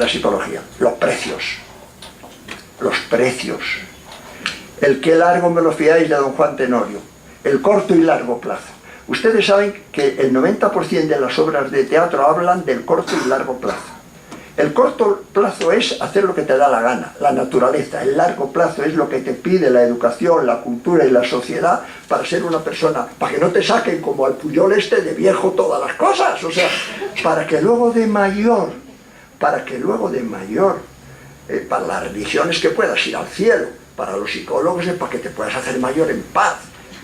psicología, los precios. Los precios. El qué largo me lo fiáis de don Juan Tenorio. El corto y largo plazo. Ustedes saben que el 90% de las obras de teatro hablan del corto y largo plazo. El corto plazo es hacer lo que te da la gana, la naturaleza. El largo plazo es lo que te pide la educación, la cultura y la sociedad para ser una persona, para que no te saquen como al Puyol de viejo todas las cosas. O sea, para que luego de mayor, para las religiones que puedas ir al cielo, para los psicólogos es para que te puedas hacer mayor en paz,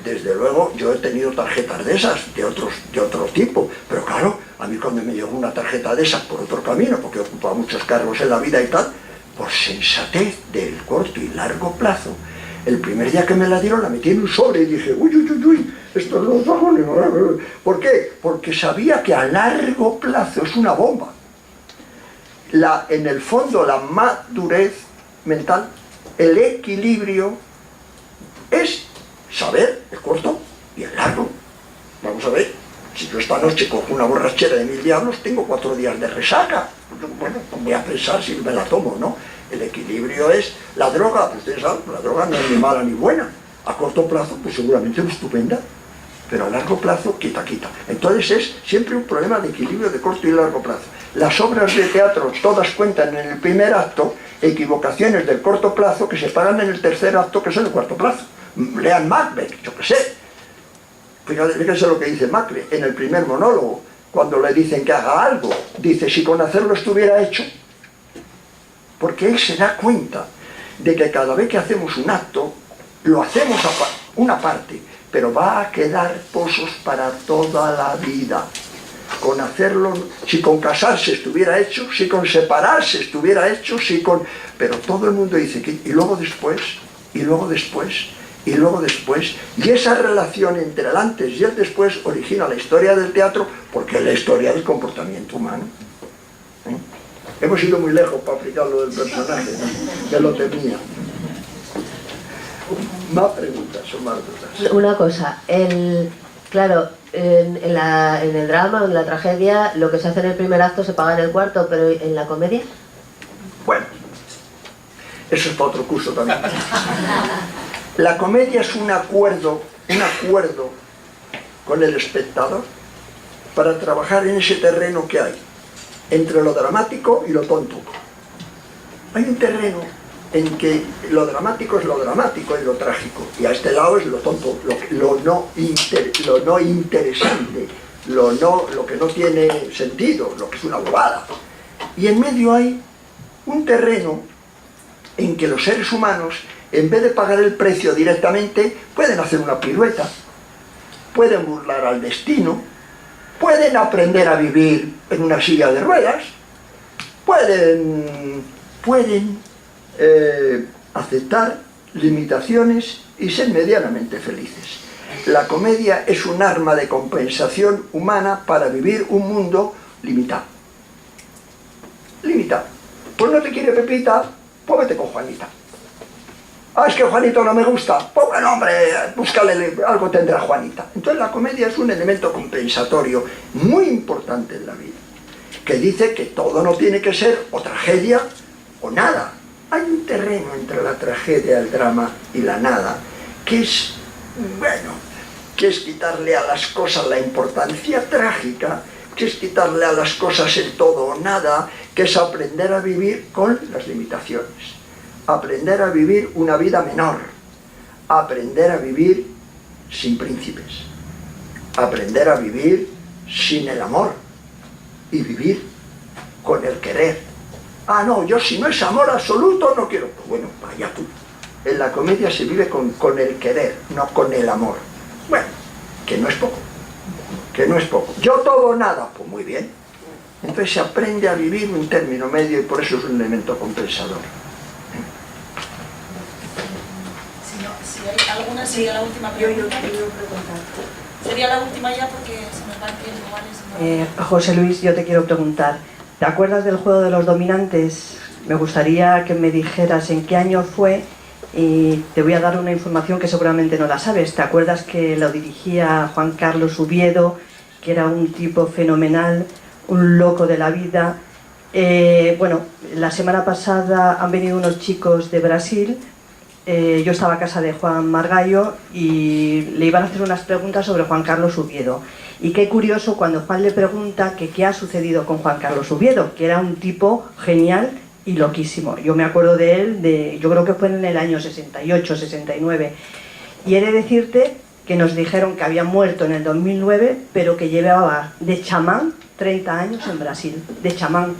desde luego, yo he tenido tarjetas de esas, de otro tipo, pero claro, a mí cuando me llegó una tarjeta de esas por otro camino, porque he ocupado muchos cargos en la vida y tal, por sensatez del corto y largo plazo, el primer día que me la dieron la metí en un sobre y dije, uy, uy, uy, uy, estos los vagones. ¿Por qué? Porque sabía que a largo plazo es una bomba. En el fondo, la madurez mental, el equilibrio, es saber el corto y el largo. Vamos a ver, si yo esta noche cojo una borrachera de 1000 diablos, tengo 4 días de resaca. Bueno, voy a pensar si me la tomo o no. El equilibrio es la droga, pues ustedes saben, la droga no es ni mala ni buena. A corto plazo, pues seguramente es estupenda, pero a largo plazo, quita. Entonces es siempre un problema de equilibrio de corto y largo plazo. Las obras de teatro todas cuentan en el primer acto equivocaciones del corto plazo que se pagan en el tercer acto, que es en el cuarto plazo. Lean Macbeth, yo qué sé. Fíjense lo que dice Macbeth en el primer monólogo, cuando le dicen que haga algo. Dice, si con hacerlo estuviera hecho. Porque él se da cuenta de que cada vez que hacemos un acto, lo hacemos a una parte, pero va a quedar pozos para toda la vida. Con hacerlo, si con casarse estuviera hecho, si con separarse estuviera hecho, pero todo el mundo dice que, y luego después, y luego después, y luego después, y esa relación entre el antes y el después origina la historia del teatro, porque es la historia del comportamiento humano. Hemos ido muy lejos para aplicar lo del personaje, ¿no? Que lo temía. Más preguntas o más dudas. Una cosa, claro, en el drama o en la tragedia, lo que se hace en el primer acto se paga en el cuarto, pero ¿en la comedia? Bueno, eso es para otro curso también. La comedia es un acuerdo con el espectador para trabajar en ese terreno que hay entre lo dramático y lo tonto. Hay un terreno en que lo dramático es lo dramático y lo trágico, y a este lado es lo tonto, lo no interesante, lo que no tiene sentido, lo que es una bobada. Y en medio hay un terreno en que los seres humanos, en vez de pagar el precio directamente, pueden hacer una pirueta, pueden burlar al destino, pueden aprender a vivir en una silla de ruedas, pueden aceptar limitaciones y ser medianamente felices. La comedia es un arma de compensación humana para vivir un mundo limitado. Limitado. Pues no te quiere Pepita, pues vete con Juanita. Ah, es que Juanito no me gusta. Pues bueno, hombre, búscale, algo tendrá Juanita. Entonces la comedia es un elemento compensatorio muy importante en la vida, que dice que todo no tiene que ser o tragedia o nada. Hay un terreno entre la tragedia, el drama y la nada, que es, bueno, que es quitarle a las cosas la importancia trágica, que es quitarle a las cosas el todo o nada, que es aprender a vivir con las limitaciones. Aprender a vivir una vida menor, aprender a vivir sin príncipes, aprender a vivir sin el amor y vivir con el querer. Ah, no, yo si no es amor absoluto no quiero. Pues bueno, vaya tú. En la comedia se vive con el querer, no con el amor. Bueno, que no es poco, que no es poco. Yo todo o nada, pues muy bien. Entonces se aprende a vivir un término medio y por eso es un elemento compensador. Si hay alguna, sería la última pregunta. Sería la última ya porque se nos va el tiempo, ¿vale? José Luis, yo te quiero preguntar, ¿te acuerdas del juego de los dominantes? Me gustaría que me dijeras en qué año fue y te voy a dar una información que seguramente no la sabes. ¿Te acuerdas que lo dirigía Juan Carlos Ubiedo, que era un tipo fenomenal, un loco de la vida? Bueno, la semana pasada han venido unos chicos de Brasil. Yo estaba a casa de Juan Margallo y le iban a hacer unas preguntas sobre Juan Carlos Ubiedo. Y qué curioso cuando Juan le pregunta que qué ha sucedido con Juan Carlos Ubiedo, que era un tipo genial y loquísimo. Yo me acuerdo de él, yo creo que fue en el año 68, 69. Y he de decirte que nos dijeron que había muerto en el 2009, pero que llevaba de chamán 30 años en Brasil, de chamán.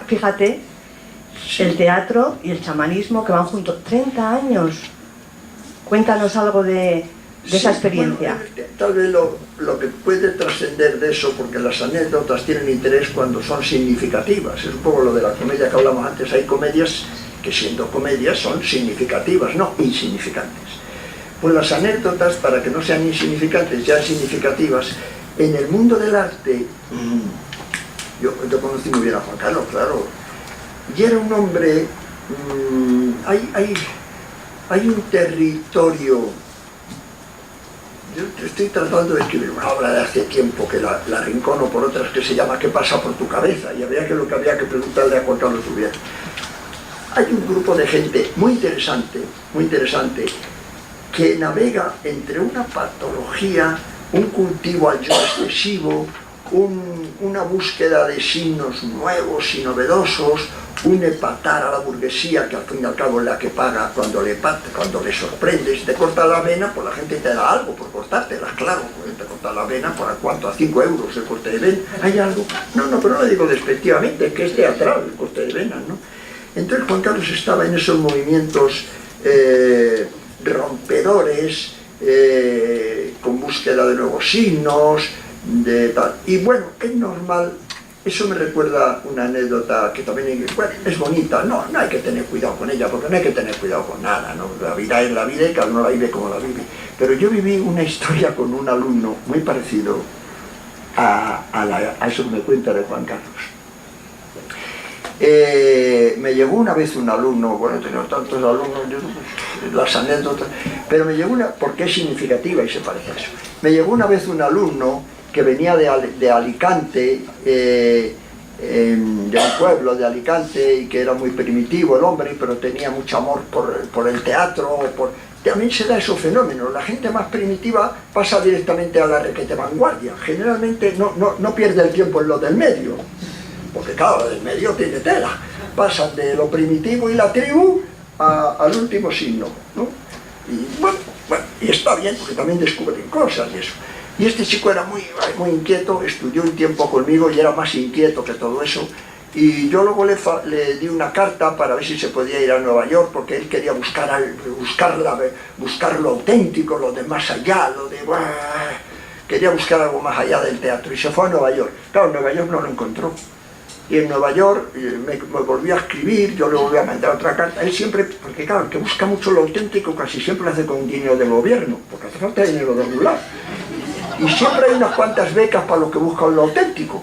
Fíjate, el teatro y el chamanismo que van juntos, 30 años. Cuéntanos algo de esa experiencia. Bueno, tal vez lo que puede trascender de eso, porque las anécdotas tienen interés cuando son significativas. Es un poco lo de la comedia que hablamos antes. Hay comedias que, siendo comedias, son significativas, no insignificantes. Pues las anécdotas, para que no sean insignificantes, sean significativas, en el mundo del arte, yo conocí muy bien a Juan Carlos, claro, y era un hombre, hay un territorio. Yo estoy tratando de escribir una obra de hace tiempo que la arrincono por otras, que se llama ¿Qué pasa por tu cabeza? Y habría que lo que había que preguntarle a Juan Carlos Ubier. Hay un grupo de gente muy interesante, que navega entre una patología, un cultivo al yo excesivo, una búsqueda de signos nuevos y novedosos, un epatar a la burguesía, que al fin y al cabo es la que paga cuando le sorprendes. Si te corta la vena, pues la gente te da algo por cortártela, claro, pues te corta la vena, ¿para cuánto? A 5 euros el corte de vena. ¿Hay algo? No, pero no lo digo despectivamente, que es teatral el corte de venas, ¿no? Entonces Juan Carlos estaba en esos movimientos rompedores, con búsqueda de nuevos signos, de tal. Y bueno, es normal. Eso me recuerda una anécdota que también es bonita. No hay que tener cuidado con ella, porque no hay que tener cuidado con nada, ¿no? La vida es la vida y cada uno la vive como la vive. Pero yo viví una historia con un alumno muy parecido a eso que me cuenta de Juan Carlos. Me llegó una vez un alumno, bueno, he tenido tantos alumnos, las anécdotas, pero me llegó una, porque es significativa y se parece a eso. Me llegó una vez un alumno que venía de Alicante, de un pueblo de Alicante, y que era muy primitivo el hombre, pero tenía mucho amor por el teatro. También se da esos fenómenos. La gente más primitiva pasa directamente a la requete vanguardia. Generalmente no pierde el tiempo en lo del medio, porque claro, el medio tiene tela. Pasan de lo primitivo y la tribu al último signo, ¿no? Y bueno, y está bien, porque también descubren cosas y eso. Y este chico era muy inquieto, estudió un tiempo conmigo y era más inquieto que todo eso. Y yo luego le di una carta para ver si se podía ir a Nueva York, porque él quería buscar lo auténtico, lo de más allá, quería buscar algo más allá del teatro, y se fue a Nueva York. Claro, en Nueva York no lo encontró. Y en Nueva York me volvió a escribir, yo le volví a mandar otra carta. Él siempre, porque claro, el que busca mucho lo auténtico casi siempre lo hace con dinero del gobierno, porque hace falta dinero de algún lado. Y siempre hay unas cuantas becas para los que buscan lo auténtico.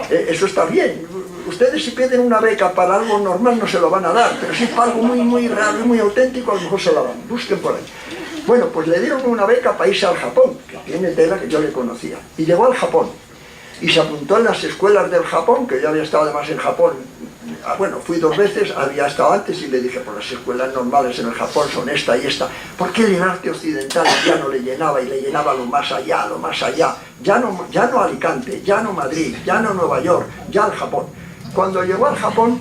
Eso está bien. Ustedes si piden una beca para algo normal no se lo van a dar, pero si es para algo muy raro y muy auténtico, a lo mejor se la dan. Busquen por ahí. Bueno, pues le dieron una beca para irse al Japón, que tiene tela que yo le conocía. Y llegó al Japón. Y se apuntó en las escuelas del Japón, que yo había estado además en Japón. Bueno, fui 2 veces, había estado antes y le dije, pues las escuelas normales en el Japón son esta y esta. ¿Por qué el arte occidental ya no le llenaba y le llenaba lo más allá, lo más allá? Ya no Alicante, ya no Madrid, ya no Nueva York, ya al Japón. Cuando llegó al Japón,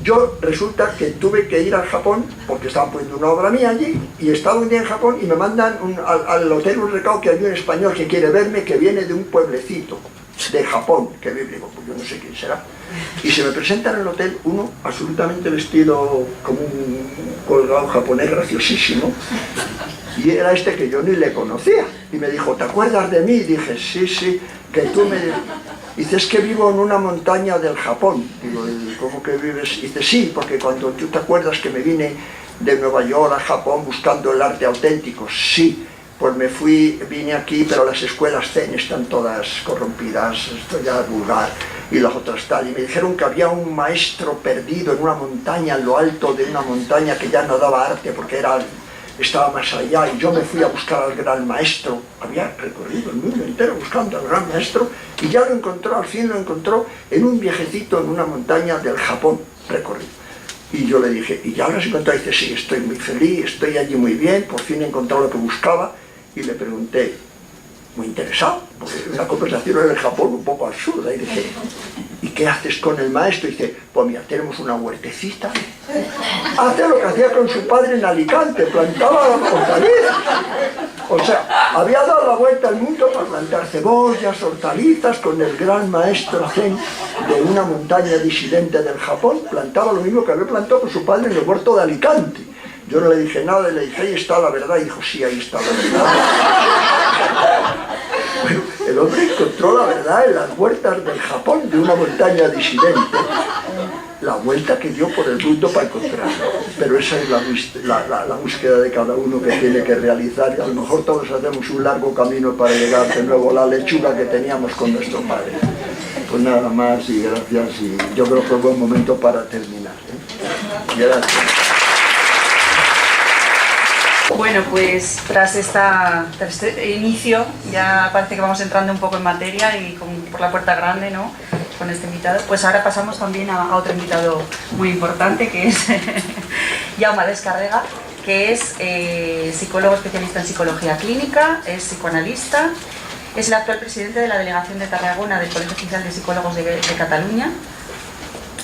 yo resulta que tuve que ir al Japón porque estaban poniendo una obra mía allí, y estaba un día en Japón y me mandan al hotel un recado que hay un español que quiere verme, que viene de un pueblecito de Japón, que digo, pues yo no sé quién será. Y se me presenta en el hotel uno absolutamente vestido como un colgado japonés graciosísimo, y era este que yo ni le conocía, y me dijo, ¿te acuerdas de mí? Y dije, sí, que tú me... Dice, es que vivo en una montaña del Japón. Digo, ¿cómo que vives? Dice, sí, porque cuando tú te acuerdas que me vine de Nueva York a Japón buscando el arte auténtico, sí. Pues vine aquí, pero las escuelas Zen están todas corrompidas, esto ya es vulgar, y las otras tal. Y me dijeron que había un maestro perdido en una montaña, en lo alto de una montaña, que ya no daba arte porque estaba más allá, y yo me fui a buscar al gran maestro. Había recorrido el mundo entero buscando al gran maestro, y ya lo encontró, al fin lo encontró en un viejecito en una montaña del Japón recorrido. Y yo le dije, ¿y ya lo has encontrado? Y dice, sí, estoy muy feliz, estoy allí muy bien, por fin he encontrado lo que buscaba. Y le pregunté, muy interesado, porque una conversación en el Japón un poco absurda, y dije, ¿y qué haces con el maestro? Y dice, pues mira, tenemos una huertecita. Hace lo que hacía con su padre en Alicante, plantaba hortalizas. O sea, había dado la vuelta al mundo para plantar cebollas, hortalizas, con el gran maestro Zen de una montaña disidente del Japón. Plantaba lo mismo que había plantado con su padre en el huerto de Alicante. Yo no le dije nada, le dije, ahí está la verdad, y dijo, sí, ahí está la verdad. Bueno, el hombre encontró la verdad en las vueltas del Japón, de una montaña disidente, la vuelta que dio por el mundo para encontrarlo. Pero esa es la búsqueda de cada uno que tiene que realizar, y a lo mejor todos hacemos un largo camino para llegar de nuevo a la lechuga que teníamos con nuestro padre. Pues nada más, y gracias, y yo creo que fue un buen momento para terminar, ¿eh? Gracias. Bueno, pues tras este inicio ya parece que vamos entrando un poco en materia y por la puerta grande, ¿no?, con este invitado. Pues ahora pasamos también a otro invitado muy importante, que es Jaume Descarrega, que es psicólogo especialista en psicología clínica, es psicoanalista, es el actual presidente de la Delegación de Tarragona del Colegio Oficial de Psicólogos de Cataluña,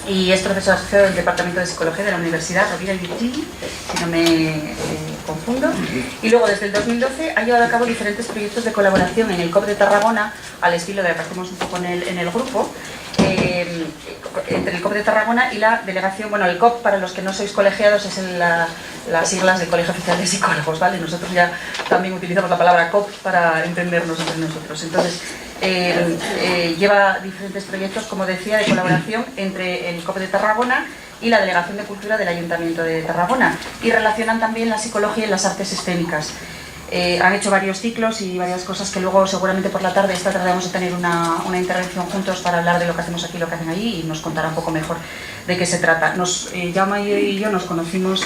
y es profesor asociado del Departamento de Psicología de la Universidad Rovira i Virgili, si no me confundo, y luego desde el 2012 ha llevado a cabo diferentes proyectos de colaboración en el COP de Tarragona, al estilo de lo que hacemos un poco en el grupo, entre el COP de Tarragona y la delegación. Bueno, el COP, para los que no sois colegiados, es las siglas del Colegio Oficial de Psicólogos, ¿vale? Nosotros ya también utilizamos la palabra COP para entendernos entre nosotros. Entonces, lleva diferentes proyectos, como decía, de colaboración entre el COP de Tarragona y la Delegación de Cultura del Ayuntamiento de Tarragona, y relacionan también la psicología y las artes escénicas. Han hecho varios ciclos y varias cosas que luego seguramente por la tarde trataremos de tener una intervención juntos para hablar de lo que hacemos aquí y lo que hacen allí, y nos contará un poco mejor de qué se trata. Jaume y yo nos conocimos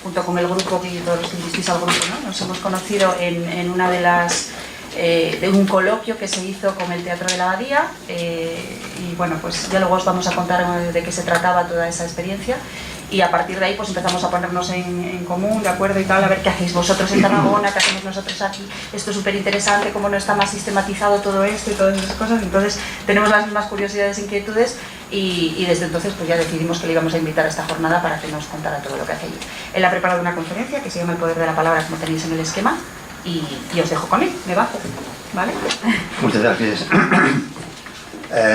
junto con el grupo, y todos los que asistís al grupo, ¿no? Nos hemos conocido en una de un coloquio que se hizo con el Teatro de la Abadía, y bueno, pues ya luego os vamos a contar de qué se trataba toda esa experiencia. Y a partir de ahí pues empezamos a ponernos en común, de acuerdo y tal, a ver qué hacéis vosotros en Tarragona, qué hacemos nosotros aquí, esto es súper interesante, cómo no está más sistematizado todo esto y todas esas cosas. Entonces tenemos las mismas curiosidades e inquietudes, y desde entonces pues ya decidimos que le íbamos a invitar a esta jornada para que nos contara todo lo que hace allí. Él ha preparado una conferencia que se llama El Poder de la Palabra, como tenéis en el esquema, y os dejo con él, me bajo, ¿vale? Muchas gracias.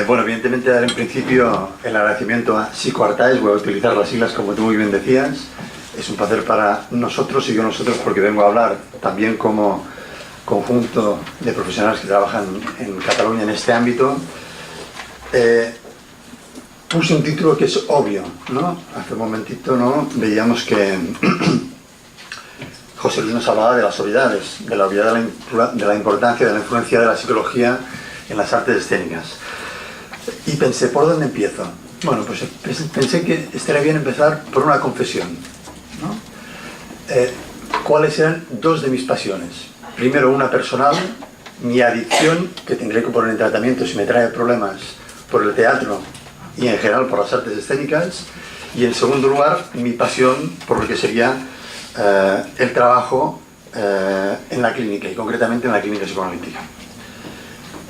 Bueno, evidentemente dar en principio el agradecimiento a Psicoartaes, voy a utilizar las siglas como tú muy bien decías. Es un placer para nosotros, y digo nosotros porque vengo a hablar también como conjunto de profesionales que trabajan en Cataluña en este ámbito. Puse un título que es obvio, ¿no? Hace un momentito, ¿no?, veíamos que José Luis nos hablaba de las obviedades, de la obviedad de la importancia, de la influencia de la psicología en las artes escénicas. Y pensé, ¿por dónde empiezo? Bueno, pues pensé que estaría bien empezar por una confesión, ¿no? ¿Cuáles eran dos de mis pasiones? Primero, una personal, mi adicción, que tendré que poner en tratamiento si me trae problemas, por el teatro y en general por las artes escénicas. Y en segundo lugar, mi pasión por lo que sería el trabajo en la clínica, y concretamente en la clínica psicoanalítica.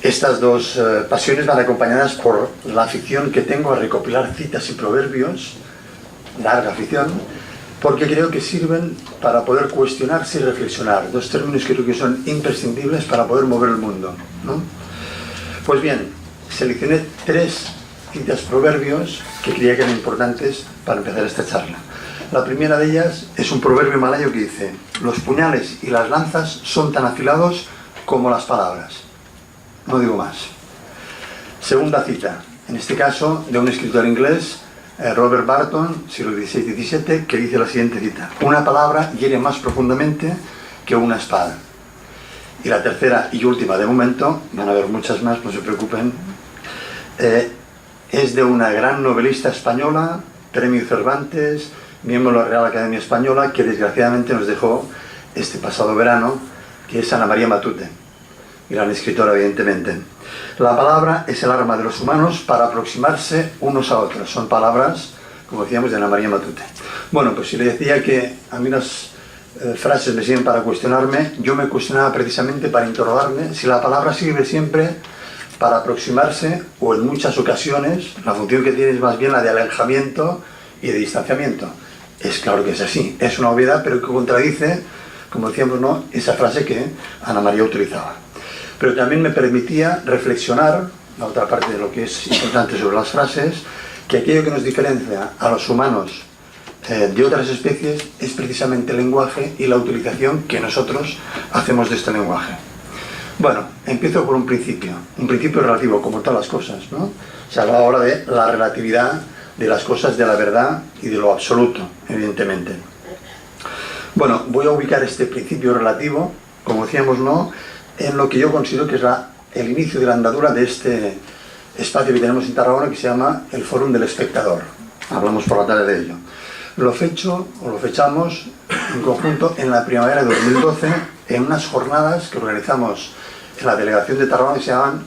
Estas dos pasiones van acompañadas por la afición que tengo a recopilar citas y proverbios, larga afición, porque creo que sirven para poder cuestionarse y reflexionar, dos términos que creo que son imprescindibles para poder mover el mundo, ¿no? Pues bien, seleccioné 3 citas proverbios que creía que eran importantes para empezar esta charla. La primera de ellas es un proverbio malayo que dice: los puñales y las lanzas son tan afilados como las palabras. No digo más. Segunda cita, en este caso de un escritor inglés, Robert Barton, siglo XVI-XVII, que dice la siguiente cita: una palabra hiere más profundamente que una espada. Y la tercera y última de momento, van a haber muchas más, no se preocupen, es de una gran novelista española, premio Cervantes, miembro de la Real Academia Española, que desgraciadamente nos dejó este pasado verano, que es Ana María Matute, gran escritora evidentemente. La palabra es el arma de los humanos para aproximarse unos a otros. Son palabras, como decíamos, de Ana María Matute. Bueno, pues si le decía que a mí las frases me sirven para cuestionarme, yo me cuestionaba precisamente para interrogarme si la palabra sirve siempre para aproximarse, o en muchas ocasiones la función que tiene es más bien la de alejamiento y de distanciamiento. Es claro que es así, es una obviedad, pero que contradice, como decíamos, ¿no?, esa frase que Ana María utilizaba. Pero también me permitía reflexionar, la otra parte de lo que es importante sobre las frases, que aquello que nos diferencia a los humanos de otras especies es precisamente el lenguaje y la utilización que nosotros hacemos de este lenguaje. Bueno, empiezo por un principio relativo, como todas las cosas, ¿no? Se habla ahora de la relatividad de las cosas, de la verdad y de lo absoluto, evidentemente. Bueno, voy a ubicar este principio relativo, como decíamos, ¿no?, en lo que yo considero que es el inicio de la andadura de este espacio que tenemos en Tarragona, que se llama el Fórum del Espectador. Hablamos por la tarde de ello. Lo fechamos en conjunto en la primavera de 2012 en unas jornadas que organizamos en la delegación de Tarragona, que se llaman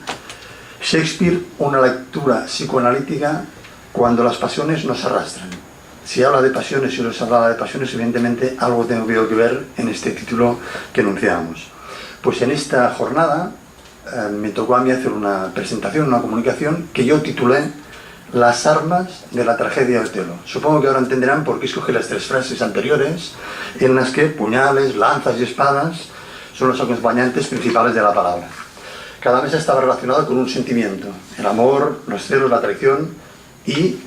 Shakespeare, una lectura psicoanalítica cuando las pasiones nos arrastran. Si habla de pasiones y nos habla de pasiones, evidentemente algo tengo que ver en este título que enunciamos. Pues en esta jornada me tocó a mí hacer una presentación, una comunicación que yo titulé Las armas de la tragedia de Otelo. Supongo que ahora entenderán por qué escogí las tres frases anteriores, en las que puñales, lanzas y espadas son los acompañantes principales de la palabra. Cada mesa estaba relacionada con un sentimiento: el amor, los celos, la traición, y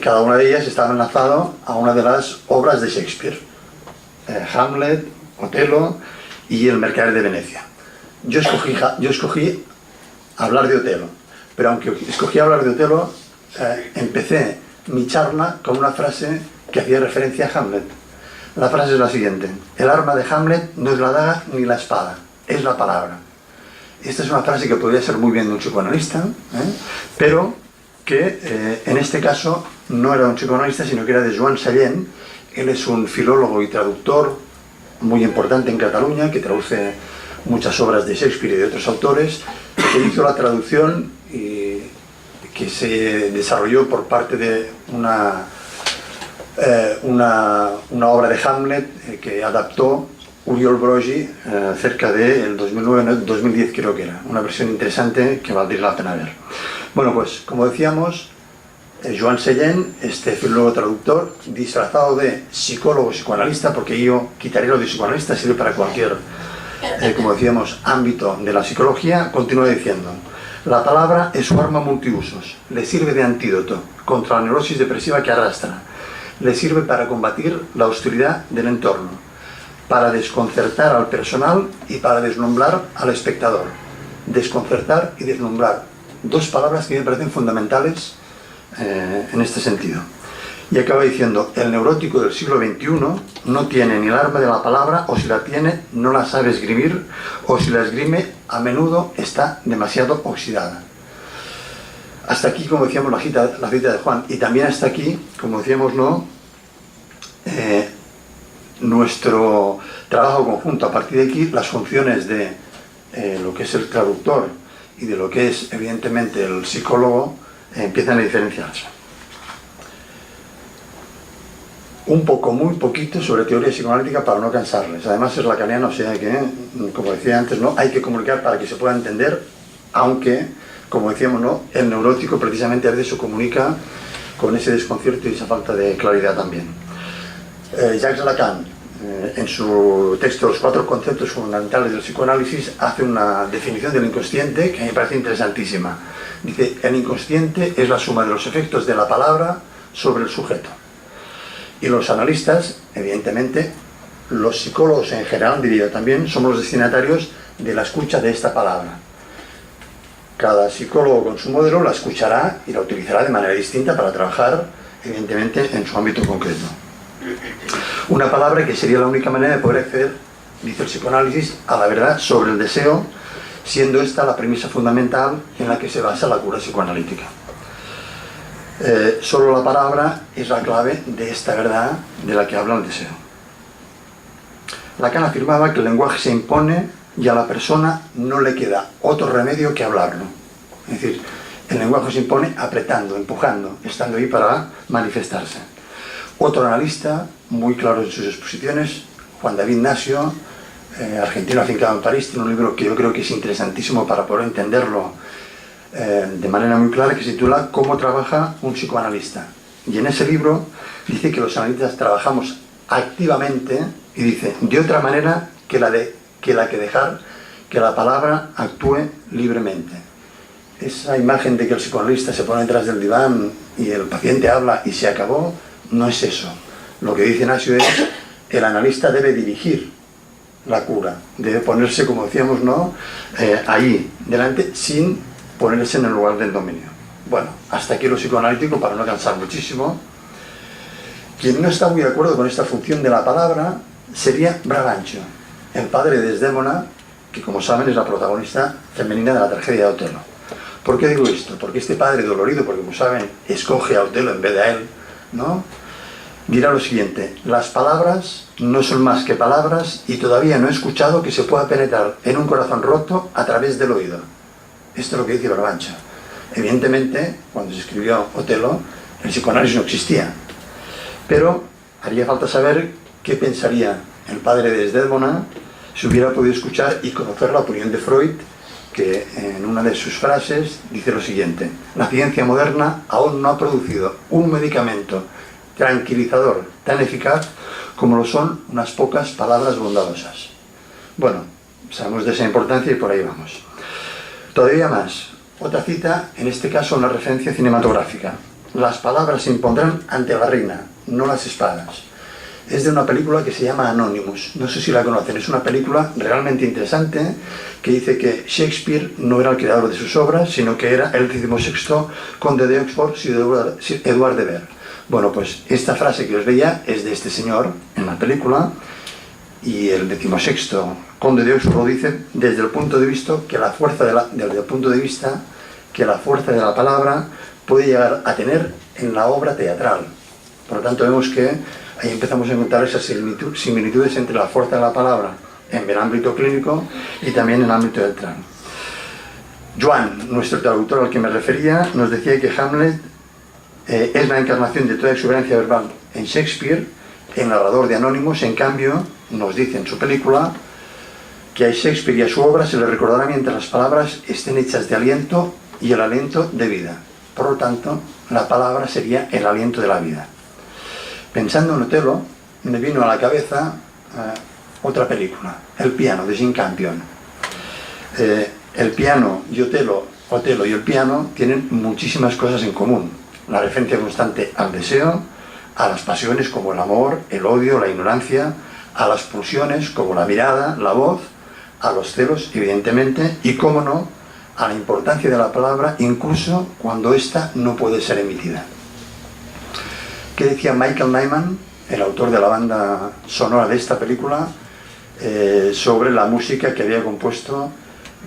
cada una de ellas estaba enlazado a una de las obras de Shakespeare: Hamlet, Otelo y El Mercader de Venecia. Yo escogí hablar de Otelo, pero aunque escogí hablar de Otelo, empecé mi charla con una frase que hacía referencia a Hamlet. La frase es la siguiente: el arma de Hamlet no es la daga ni la espada, es la palabra. Esta es una frase que podría ser muy bien de un psicoanalista, pero que en este caso no era un psicoanalista, sino que era de Joan Sallent. Él es un filólogo y traductor muy importante en Cataluña, que traduce muchas obras de Shakespeare y de otros autores, que hizo la traducción y que se desarrolló por parte de una obra de Hamlet que adaptó Oriol Brogi cerca del 2009-2010, creo que era. Una versión interesante que valdría la pena ver. Bueno, pues como decíamos, Joan Sallent, este filólogo traductor, disfrazado de psicólogo psicoanalista, porque yo quitaría lo de psicoanalista, sirve para cualquier, como decíamos, ámbito de la psicología, continúa diciendo: la palabra es su arma multiusos, le sirve de antídoto contra la neurosis depresiva que arrastra, le sirve para combatir la hostilidad del entorno, para desconcertar al personal y para deslumbrar al espectador. Desconcertar y deslumbrar, dos palabras que me parecen fundamentales en este sentido. Y acaba diciendo: el neurótico del siglo XXI no tiene ni el arma de la palabra, o si la tiene no la sabe esgrimir, o si la esgrime a menudo está demasiado oxidada. Hasta aquí, como decíamos, la cita de Juan, y también hasta aquí, como decíamos, ¿no?, nuestro trabajo conjunto. A partir de aquí, las funciones de lo que es el traductor y de lo que es, evidentemente, el psicólogo empiezan a diferenciarse. Un poco, muy poquito, sobre teoría psicoanalítica para no cansarles. Además es lacaniano, o sea que, como decía antes, ¿no?, hay que comunicar para que se pueda entender, aunque, como decíamos, ¿no?, el neurótico precisamente a veces se comunica con ese desconcierto y esa falta de claridad también. Jacques Lacan, en su texto Los cuatro conceptos fundamentales del psicoanálisis, hace una definición del inconsciente que me parece interesantísima. Dice: el inconsciente es la suma de los efectos de la palabra sobre el sujeto. Y los analistas, evidentemente, los psicólogos en general, diría también, somos los destinatarios de la escucha de esta palabra. Cada psicólogo con su modelo la escuchará y la utilizará de manera distinta para trabajar, evidentemente, en su ámbito concreto. Una palabra que sería la única manera de poder acceder, dice el psicoanálisis, a la verdad sobre el deseo, siendo esta la premisa fundamental en la que se basa la cura psicoanalítica. Solo la palabra es la clave de esta verdad de la que habla el deseo. Lacan afirmaba que el lenguaje se impone y a la persona no le queda otro remedio que hablarlo. Es decir, el lenguaje se impone apretando, empujando, estando ahí para manifestarse. Otro analista, muy claro en sus exposiciones, Juan David Nasio, argentino afincado en París, tiene un libro que yo creo que es interesantísimo para poder entenderlo de manera muy clara, que se titula ¿Cómo trabaja un psicoanalista? Y en ese libro dice que los analistas trabajamos activamente, y dice, de otra manera que la que dejar que la palabra actúe libremente. Esa imagen de que el psicoanalista se pone detrás del diván y el paciente habla y se acabó, no es eso. Lo que dice Nasio es: el analista debe dirigir la cura, debe ponerse, como decíamos, ¿no? Ahí, delante, sin ponerse en el lugar del dominio. Bueno, hasta aquí lo psicoanalítico, para no cansar muchísimo. Quien no está muy de acuerdo con esta función de la palabra sería Brabantio, el padre de Desdémona, que, como saben, es la protagonista femenina de la tragedia de Otelo. ¿Por qué digo esto? Porque este padre dolorido, porque, como saben, escoge a Otelo en vez de a él, ¿no? Dirá lo siguiente: las palabras no son más que palabras y todavía no he escuchado que se pueda penetrar en un corazón roto a través del oído. Esto es lo que dice Brabantio. Evidentemente, cuando se escribió Otelo, el psicoanálisis no existía. Pero haría falta saber qué pensaría el padre de Desdémona si hubiera podido escuchar y conocer la opinión de Freud, que en una de sus frases dice lo siguiente: la ciencia moderna aún no ha producido un medicamento tranquilizador tan eficaz como lo son unas pocas palabras bondadosas. Bueno, sabemos de esa importancia y por ahí vamos. Todavía más, otra cita, en este caso una referencia cinematográfica: las palabras se impondrán ante la reina, no las espadas. Es de una película que se llama Anonymous, no sé si la conocen. Es una película realmente interesante que dice que Shakespeare no era el creador de sus obras, sino que era el 16º conde de Oxford, Sir Edward de Vere. Bueno, pues esta frase que os veía es de este señor en la película, y el 16º conde de Oxford lo dice desde el punto de vista que la fuerza de la palabra puede llegar a tener en la obra teatral. Por lo tanto, vemos que ahí empezamos a encontrar esas similitudes entre la fuerza de la palabra en el ámbito clínico y también en el ámbito teatral. Joan, nuestro traductor al que me refería, nos decía que Hamlet es la encarnación de toda exuberancia verbal en Shakespeare. El narrador de Anonymous, en cambio, nos dice en su película que a Shakespeare y a su obra se le recordará mientras las palabras estén hechas de aliento y el aliento de vida. Por lo tanto, la palabra sería el aliento de la vida. Pensando en Otelo, me vino a la cabeza otra película, El piano, de Jane Campion. El piano y Otelo y el piano tienen muchísimas cosas en común. La referencia constante al deseo, a las pasiones como el amor, el odio, la ignorancia, a las pulsiones como la mirada, la voz, a los celos, evidentemente, y, cómo no, a la importancia de la palabra, incluso cuando ésta no puede ser emitida. ¿Qué decía Michael Nyman, el autor de la banda sonora de esta película, sobre la música que había compuesto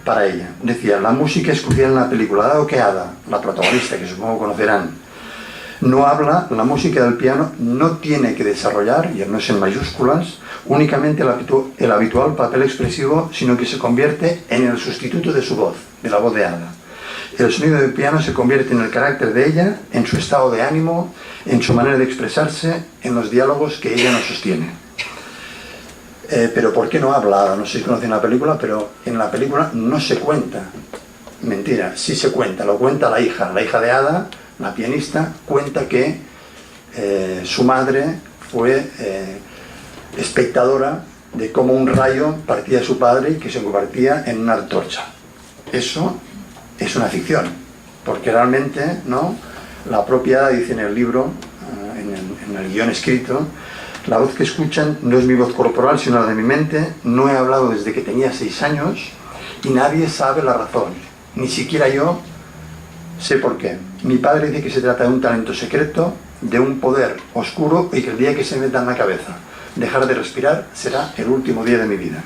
para ella? Decía: la música es crucial en la película, dado que Ada, la protagonista, que supongo conocerán, no habla, la música del piano no tiene que desarrollar, y no es en mayúsculas, únicamente el habitual papel expresivo, sino que se convierte en el sustituto de su voz, de la voz de Ada. El sonido del piano se convierte en el carácter de ella, en su estado de ánimo, en su manera de expresarse, en los diálogos que ella nos sostiene. Pero ¿por qué no habla? No sé si conocen la película, pero en la película no se cuenta. Mentira, sí se cuenta, lo cuenta la hija de Ada, la pianista, cuenta que su madre fue espectadora de cómo un rayo partía a su padre y que se convertía en una antorcha. Eso es una ficción, porque realmente, ¿no? La propia Ada dice en el libro, en el guión escrito: la voz que escuchan no es mi voz corporal, sino la de mi mente. No he hablado desde que tenía 6 años y nadie sabe la razón, ni siquiera yo sé por qué. Mi padre dice que se trata de un talento secreto, de un poder oscuro, y que el día que se meta en la cabeza dejar de respirar será el último día de mi vida.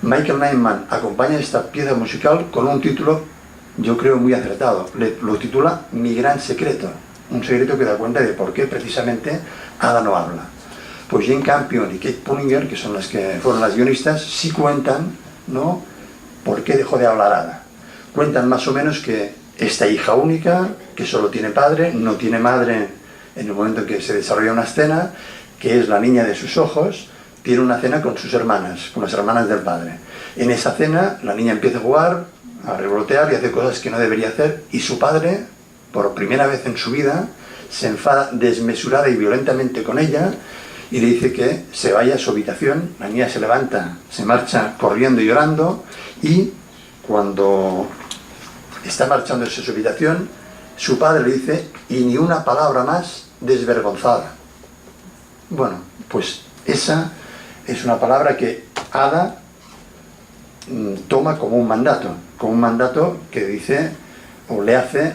Michael Nyman acompaña esta pieza musical con un título, yo creo, muy acertado. Lo titula Mi gran secreto, un secreto que da cuenta de por qué precisamente Ada no habla. Pues Jane Campion y Kate Pullinger, que son las que fueron las guionistas, sí cuentan, ¿no?, por qué dejó de hablar Ada. Cuentan más o menos que esta hija única, que solo tiene padre, no tiene madre en el momento en que se desarrolla una escena, que es la niña de sus ojos, tiene una cena con sus hermanas, con las hermanas del padre. En esa cena la niña empieza a jugar, a revolotear y hace cosas que no debería hacer, y su padre, por primera vez en su vida, se enfada desmesurada y violentamente con ella y le dice que se vaya a su habitación. La niña se levanta, se marcha corriendo y llorando, y cuando está marchando hacia su habitación, su padre le dice: y ni una palabra más desvergonzada. Bueno, pues esa es una palabra que Ada toma como un mandato que dice o le hace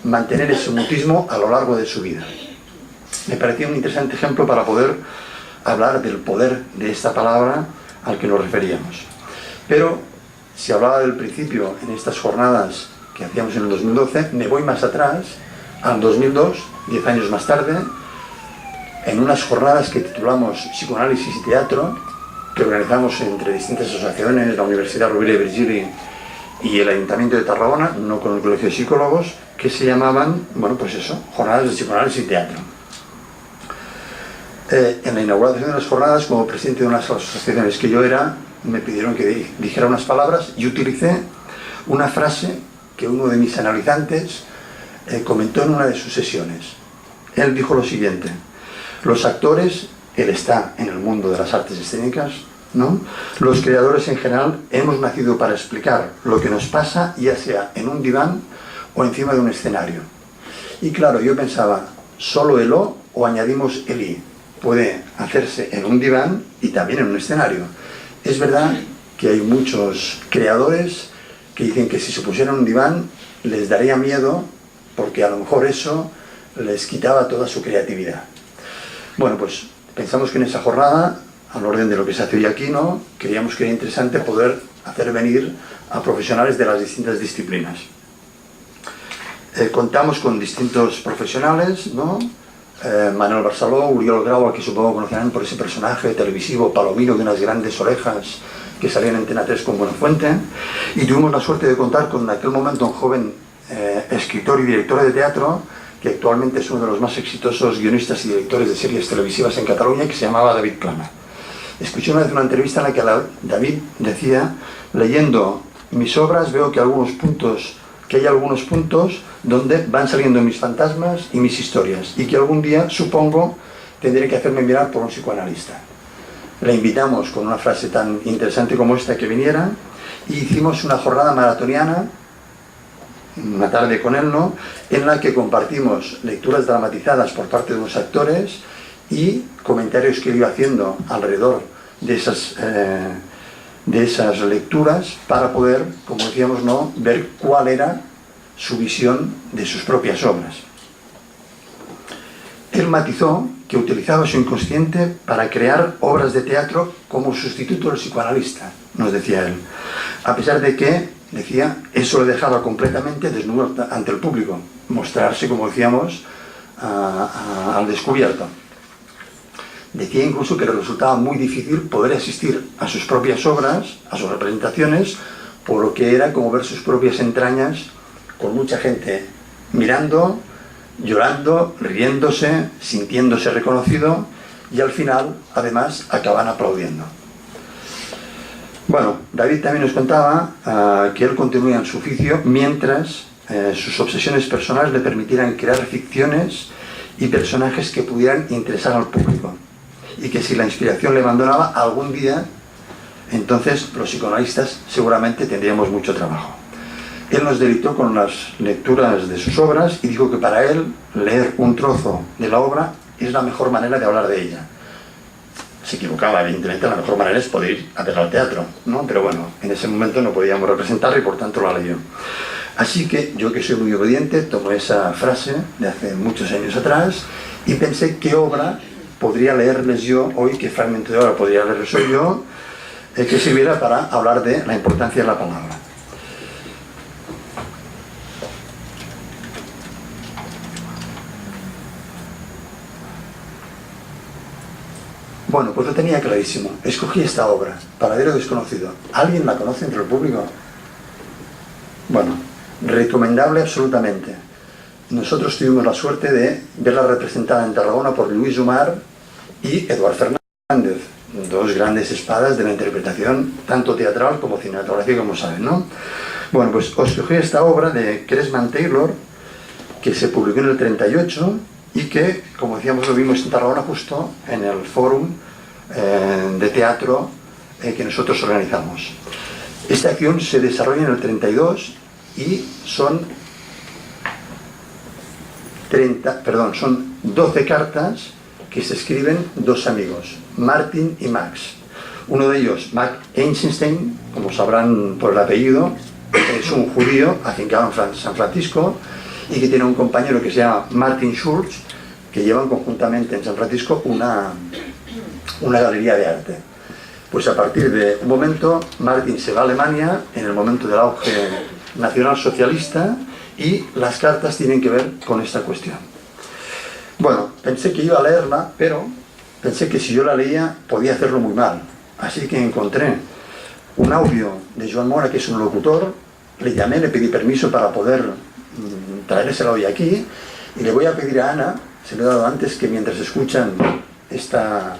mantener ese mutismo a lo largo de su vida. Me parecía un interesante ejemplo para poder hablar del poder de esta palabra al que nos referíamos. Pero si hablaba del principio en estas jornadas que hacíamos en el 2012, me voy más atrás, al 2002, 10 años más tarde, en unas jornadas que titulamos Psicoanálisis y Teatro, que organizamos entre distintas asociaciones, la Universidad Rovira i Virgili y el Ayuntamiento de Tarragona, no con el Colegio de Psicólogos, que se llamaban, bueno, pues eso, Jornadas de Psicoanálisis y Teatro. En la inauguración de las jornadas, como presidente de unas asociaciones que yo era, me pidieron que dijera unas palabras y utilicé una frase que uno de mis analizantes comentó en una de sus sesiones. Él dijo lo siguiente: los actores, él está en el mundo de las artes escénicas, ¿no? Los creadores en general hemos nacido para explicar lo que nos pasa, ya sea en un diván o encima de un escenario. Y claro, yo pensaba, solo el o añadimos el i. Puede hacerse en un diván y también en un escenario. Es verdad que hay muchos creadores que dicen que si se pusieran en un diván les daría miedo porque a lo mejor eso les quitaba toda su creatividad. Bueno, pues pensamos que en esa jornada, al orden de lo que se hace hoy aquí, ¿no?, creíamos que era interesante poder hacer venir a profesionales de las distintas disciplinas. Contamos con distintos profesionales, ¿no? Manuel Barceló, Uriol Grau, que supongo conocerán por ese personaje televisivo palomino de unas grandes orejas que salían en Antena 3 con Buenafuente, y tuvimos la suerte de contar con en aquel momento un joven escritor y director de teatro que actualmente es uno de los más exitosos guionistas y directores de series televisivas en Cataluña, que se llamaba David Plana. Escuché una vez una entrevista en la que David decía: leyendo mis obras veo que hay algunos puntos donde van saliendo mis fantasmas y mis historias, y que algún día, supongo, tendré que hacerme mirar por un psicoanalista. Le invitamos con una frase tan interesante como esta que viniera, y hicimos una jornada maratoniana, una tarde con él, ¿no?, en la que compartimos lecturas dramatizadas por parte de unos actores y comentarios que él iba haciendo alrededor de esas lecturas para poder, como decíamos, ¿no?, ver cuál era su visión de sus propias obras. Él matizó que utilizaba su inconsciente para crear obras de teatro como sustituto del psicoanalista, nos decía él, a pesar de que, decía, eso le dejaba completamente desnudo ante el público, mostrarse, como decíamos, al descubierto. Decía incluso que le resultaba muy difícil poder asistir a sus propias obras, a sus representaciones, por lo que era como ver sus propias entrañas con mucha gente mirando, llorando, riéndose, sintiéndose reconocido, y al final, además, acaban aplaudiendo. Bueno, David también nos contaba que él continúa en su oficio mientras sus obsesiones personales le permitieran crear ficciones y personajes que pudieran interesar al público, y que si la inspiración le abandonaba algún día, entonces los psicoanalistas seguramente tendríamos mucho trabajo. Él nos deleitó con las lecturas de sus obras y dijo que para él leer un trozo de la obra es la mejor manera de hablar de ella. Se equivocaba, evidentemente. La mejor manera es poder ir a ver al teatro, ¿no? Pero bueno, en ese momento no podíamos representarla y por tanto la leyó. Así que yo, que soy muy obediente, tomé esa frase de hace muchos años atrás y pensé qué obra podría leerles yo hoy, qué fragmento de obra podría leerles hoy yo, que sirviera para hablar de la importancia de la palabra. Bueno, pues lo tenía clarísimo. Escogí esta obra, Paradero Desconocido. ¿Alguien la conoce entre el público? Bueno, recomendable absolutamente. Nosotros tuvimos la suerte de verla representada en Tarragona por Luis Umar y Eduard Fernández, dos grandes espadas de la interpretación, tanto teatral como cinematográfica, como saben, ¿no? Bueno, pues os escogí esta obra de Cressman Taylor, que se publicó en el 38 y que, como decíamos, lo vimos en Tarragona justo en el fórum de teatro que nosotros organizamos. Esta acción se desarrolla en el 32 y son 12 cartas que se escriben dos amigos, Martin y Max. Uno de ellos, Max Einstein, como sabrán por el apellido, es un judío afincado en San Francisco y que tiene un compañero que se llama Martin Schulz, que llevan conjuntamente en San Francisco una galería de arte. Pues a partir de un momento, Martin se va a Alemania en el momento del auge nacionalsocialista y las cartas tienen que ver con esta cuestión. Bueno, pensé que iba a leerla, pero pensé que si yo la leía podía hacerlo muy mal. Así que encontré un audio de Joan Mora, que es un locutor, le llamé, le pedí permiso para poder traérsela hoy aquí, y le voy a pedir a Ana, se lo he dado antes, que mientras escuchan esta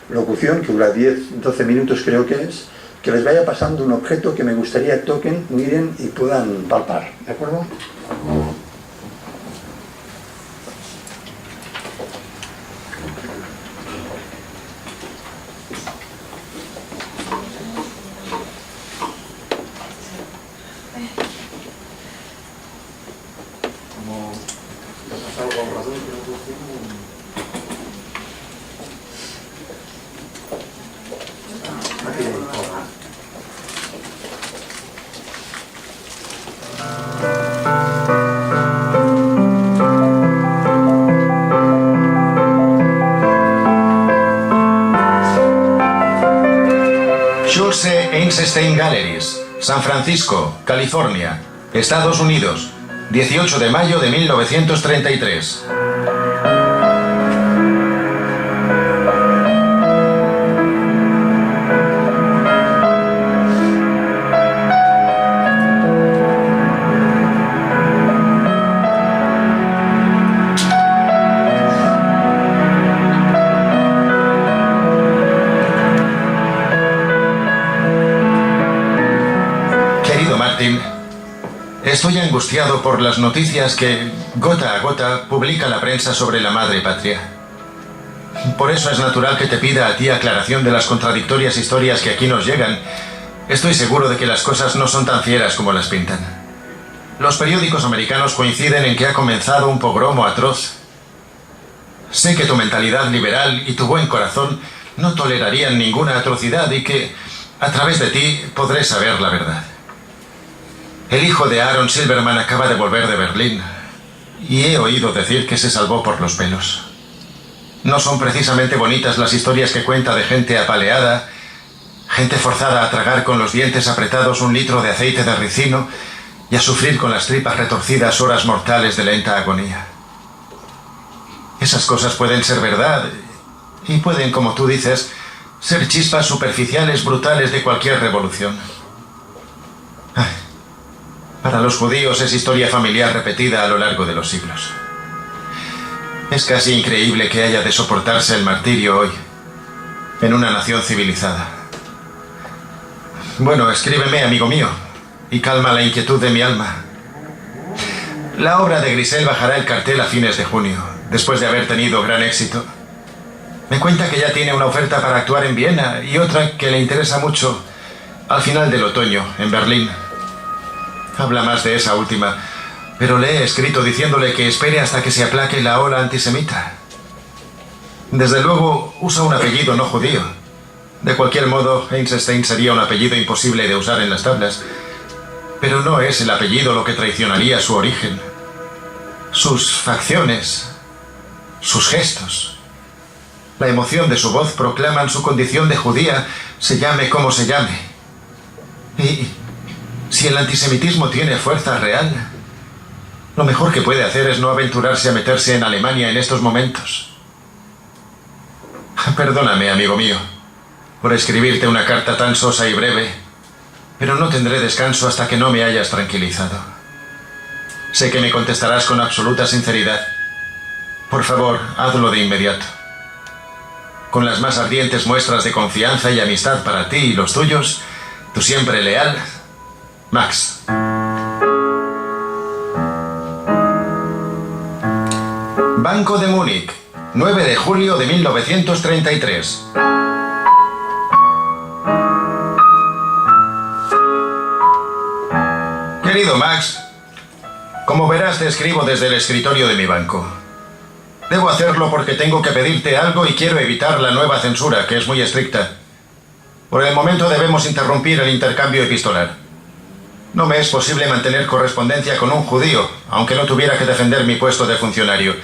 locución, que dura 10-12 minutos creo que es, que les vaya pasando un objeto que me gustaría toquen, miren y puedan palpar, ¿de acuerdo? Einstein Galleries, San Francisco, California, Estados Unidos, 18 de mayo de 1933. Estoy angustiado por las noticias que, gota a gota, publica la prensa sobre la madre patria. Por eso es natural que te pida a ti aclaración de las contradictorias historias que aquí nos llegan. Estoy seguro de que las cosas no son tan fieras como las pintan. Los periódicos americanos coinciden en que ha comenzado un pogromo atroz. Sé que tu mentalidad liberal y tu buen corazón no tolerarían ninguna atrocidad y que, a través de ti, podré saber la verdad. El hijo de Aaron Silverman acaba de volver de Berlín y he oído decir que se salvó por los pelos. No son precisamente bonitas las historias que cuenta de gente apaleada, gente forzada a tragar con los dientes apretados 1 litro de aceite de ricino y a sufrir con las tripas retorcidas horas mortales de lenta agonía. Esas cosas pueden ser verdad y pueden, como tú dices, ser chispas superficiales brutales de cualquier revolución. Para los judíos es historia familiar repetida a lo largo de los siglos. Es casi increíble que haya de soportarse el martirio hoy, en una nación civilizada. Bueno, escríbeme, amigo mío, y calma la inquietud de mi alma. La obra de Grisel bajará el cartel a fines de junio, después de haber tenido gran éxito. Me cuenta que ya tiene una oferta para actuar en Viena y otra que le interesa mucho al final del otoño, en Berlín. Habla más de esa última, pero le he escrito diciéndole que espere hasta que se aplaque la ola antisemita. Desde luego, usa un apellido no judío. De cualquier modo, Einstein sería un apellido imposible de usar en las tablas. Pero no es el apellido lo que traicionaría su origen. Sus facciones, sus gestos, la emoción de su voz proclaman su condición de judía, se llame como se llame. Y si el antisemitismo tiene fuerza real, lo mejor que puede hacer es no aventurarse a meterse en Alemania en estos momentos. Perdóname, amigo mío, por escribirte una carta tan sosa y breve, pero no tendré descanso hasta que no me hayas tranquilizado. Sé que me contestarás con absoluta sinceridad. Por favor, hazlo de inmediato. Con las más ardientes muestras de confianza y amistad para ti y los tuyos, tu siempre leal Max. Banco de Múnich, 9 de julio de 1933. Querido Max, como verás te escribo desde el escritorio de mi banco. Debo hacerlo porque tengo que pedirte algo y quiero evitar la nueva censura, que es muy estricta. Por el momento debemos interrumpir el intercambio epistolar. No me es posible mantener correspondencia con un judío, aunque no tuviera que defender mi puesto de funcionario.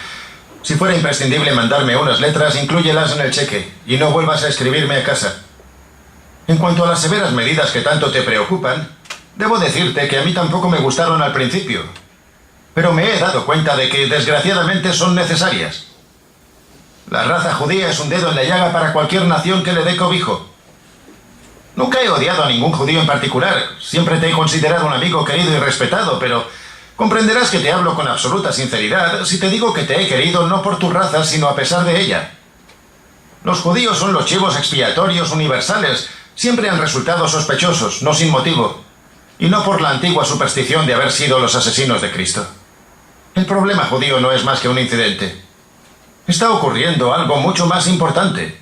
Si fuera imprescindible mandarme unas letras, inclúyelas en el cheque y no vuelvas a escribirme a casa. En cuanto a las severas medidas que tanto te preocupan, debo decirte que a mí tampoco me gustaron al principio. Pero me he dado cuenta de que, desgraciadamente, son necesarias. La raza judía es un dedo en la llaga para cualquier nación que le dé cobijo. Nunca he odiado a ningún judío en particular. Siempre te he considerado un amigo querido y respetado, pero comprenderás que te hablo con absoluta sinceridad si te digo que te he querido no por tu raza, sino a pesar de ella. Los judíos son los chivos expiatorios universales. Siempre han resultado sospechosos, no sin motivo. Y no por la antigua superstición de haber sido los asesinos de Cristo. El problema judío no es más que un incidente. Está ocurriendo algo mucho más importante.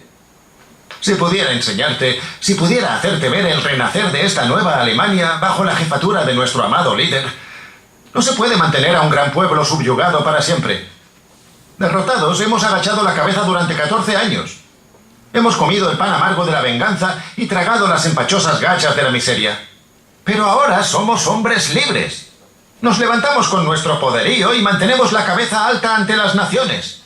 Si pudiera enseñarte, si pudiera hacerte ver el renacer de esta nueva Alemania bajo la jefatura de nuestro amado líder, no se puede mantener a un gran pueblo subyugado para siempre. Derrotados, hemos agachado la cabeza durante 14 años. Hemos comido el pan amargo de la venganza y tragado las empachosas gachas de la miseria. Pero ahora somos hombres libres. Nos levantamos con nuestro poderío y mantenemos la cabeza alta ante las naciones.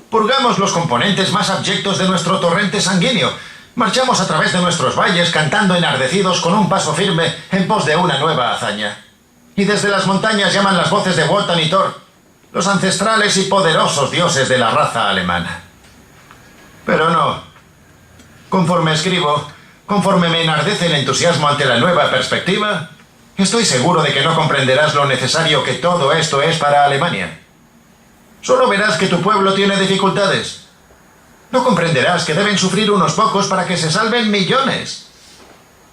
Purgamos los componentes más abyectos de nuestro torrente sanguíneo. Marchamos a través de nuestros valles cantando enardecidos con un paso firme en pos de una nueva hazaña. Y desde las montañas llaman las voces de Wotan y Thor, los ancestrales y poderosos dioses de la raza alemana. Pero no. Conforme escribo, conforme me enardece el entusiasmo ante la nueva perspectiva, estoy seguro de que no comprenderás lo necesario que todo esto es para Alemania. Solo verás que tu pueblo tiene dificultades. No comprenderás que deben sufrir unos pocos para que se salven millones.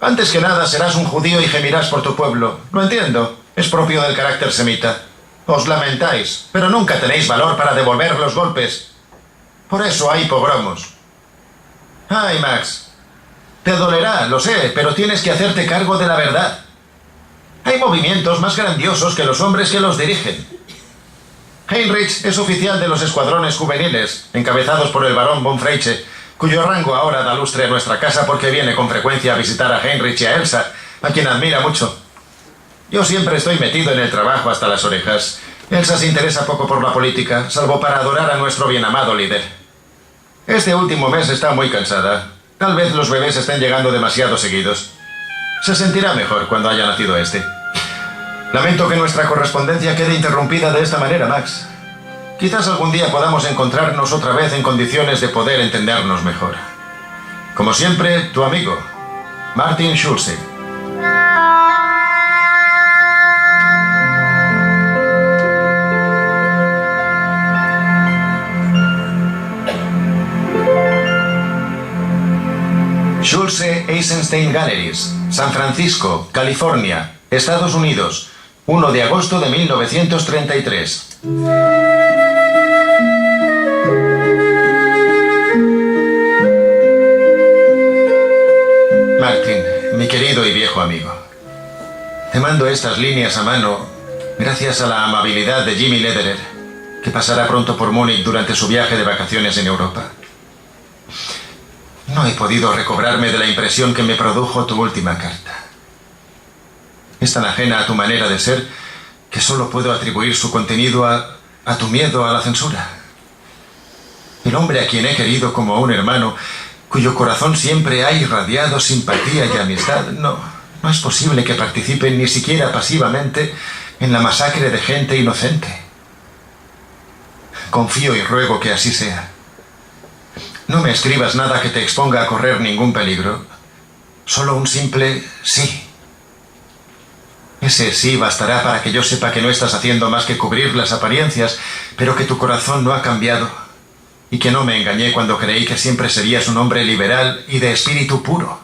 Antes que nada serás un judío y gemirás por tu pueblo. Lo entiendo, es propio del carácter semita. Os lamentáis, pero nunca tenéis valor para devolver los golpes. Por eso hay pogromos. Ay, Max, te dolerá, lo sé, pero tienes que hacerte cargo de la verdad. Hay movimientos más grandiosos que los hombres que los dirigen. Heinrich es oficial de los escuadrones juveniles, encabezados por el barón von Freyche, cuyo rango ahora da lustre a nuestra casa porque viene con frecuencia a visitar a Heinrich y a Elsa, a quien admira mucho. Yo siempre estoy metido en el trabajo hasta las orejas. Elsa se interesa poco por la política, salvo para adorar a nuestro bien amado líder. Este último mes está muy cansada. Tal vez los bebés estén llegando demasiado seguidos. Se sentirá mejor cuando haya nacido este. Lamento que nuestra correspondencia quede interrumpida de esta manera, Max. Quizás algún día podamos encontrarnos otra vez en condiciones de poder entendernos mejor. Como siempre, tu amigo, Martin Schulze. Schulze Eisenstein Galleries, San Francisco, California, Estados Unidos, 1 de agosto de 1933. Martin, mi querido y viejo amigo, te mando estas líneas a mano gracias a la amabilidad de Jimmy Lederer, que pasará pronto por Múnich durante su viaje de vacaciones en Europa. No he podido recobrarme de la impresión que me produjo tu última carta. Es tan ajena a tu manera de ser que solo puedo atribuir su contenido a tu miedo a la censura. El hombre a quien he querido como un hermano, cuyo corazón siempre ha irradiado simpatía y amistad, no es posible que participe ni siquiera pasivamente en la masacre de gente inocente. Confío y ruego que así sea. No me escribas nada que te exponga a correr ningún peligro. Solo un simple sí. Ese sí bastará para que yo sepa que no estás haciendo más que cubrir las apariencias, pero que tu corazón no ha cambiado y que no me engañé cuando creí que siempre serías un hombre liberal y de espíritu puro,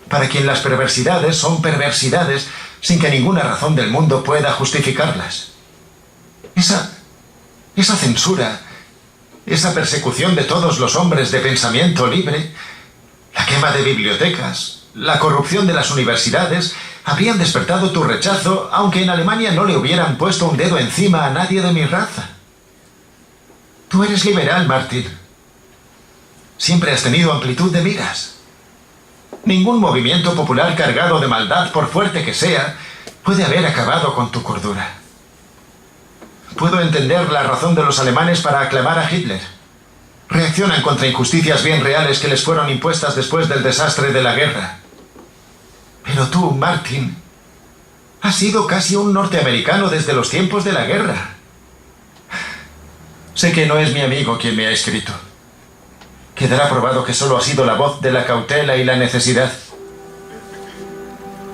para quien las perversidades son perversidades sin que ninguna razón del mundo pueda justificarlas. Esa censura, esa persecución de todos los hombres de pensamiento libre, la quema de bibliotecas, la corrupción de las universidades, habrían despertado tu rechazo, aunque en Alemania no le hubieran puesto un dedo encima a nadie de mi raza. Tú eres liberal, Martin. Siempre has tenido amplitud de miras. Ningún movimiento popular cargado de maldad, por fuerte que sea, puede haber acabado con tu cordura. Puedo entender la razón de los alemanes para aclamar a Hitler. Reaccionan contra injusticias bien reales que les fueron impuestas después del desastre de la guerra. Pero tú, Martin, has sido casi un norteamericano desde los tiempos de la guerra. Sé que no es mi amigo quien me ha escrito. Quedará probado que solo ha sido la voz de la cautela y la necesidad.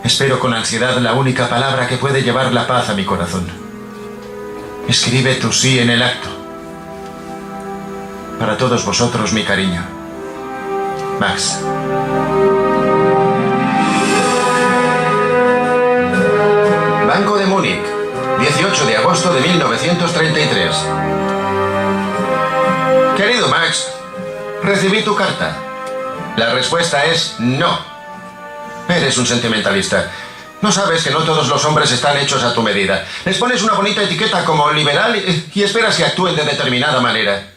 Espero con ansiedad la única palabra que puede llevar la paz a mi corazón. Escribe tu sí en el acto. Para todos vosotros, mi cariño. Max. Banco de Múnich, 18 de agosto de 1933. Querido Max, recibí tu carta. La respuesta es no. Eres un sentimentalista. No sabes que no todos los hombres están hechos a tu medida. Les pones una bonita etiqueta como liberal y esperas que actúen de determinada manera.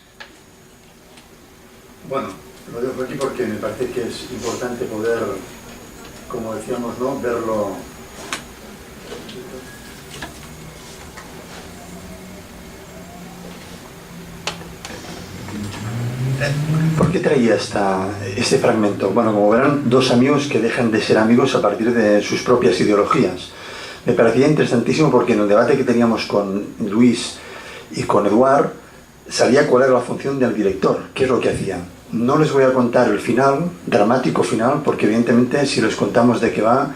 Bueno, lo dejo aquí porque me parece que es importante poder, como decíamos, ¿no?, verlo. ¿Por qué traía este fragmento? Bueno, como verán, dos amigos que dejan de ser amigos a partir de sus propias ideologías. Me parecía interesantísimo porque en el debate que teníamos con Luis y con Eduard salía cuál era la función del director, qué es lo que hacía. No les voy a contar el final, dramático final, porque evidentemente si les contamos de qué va,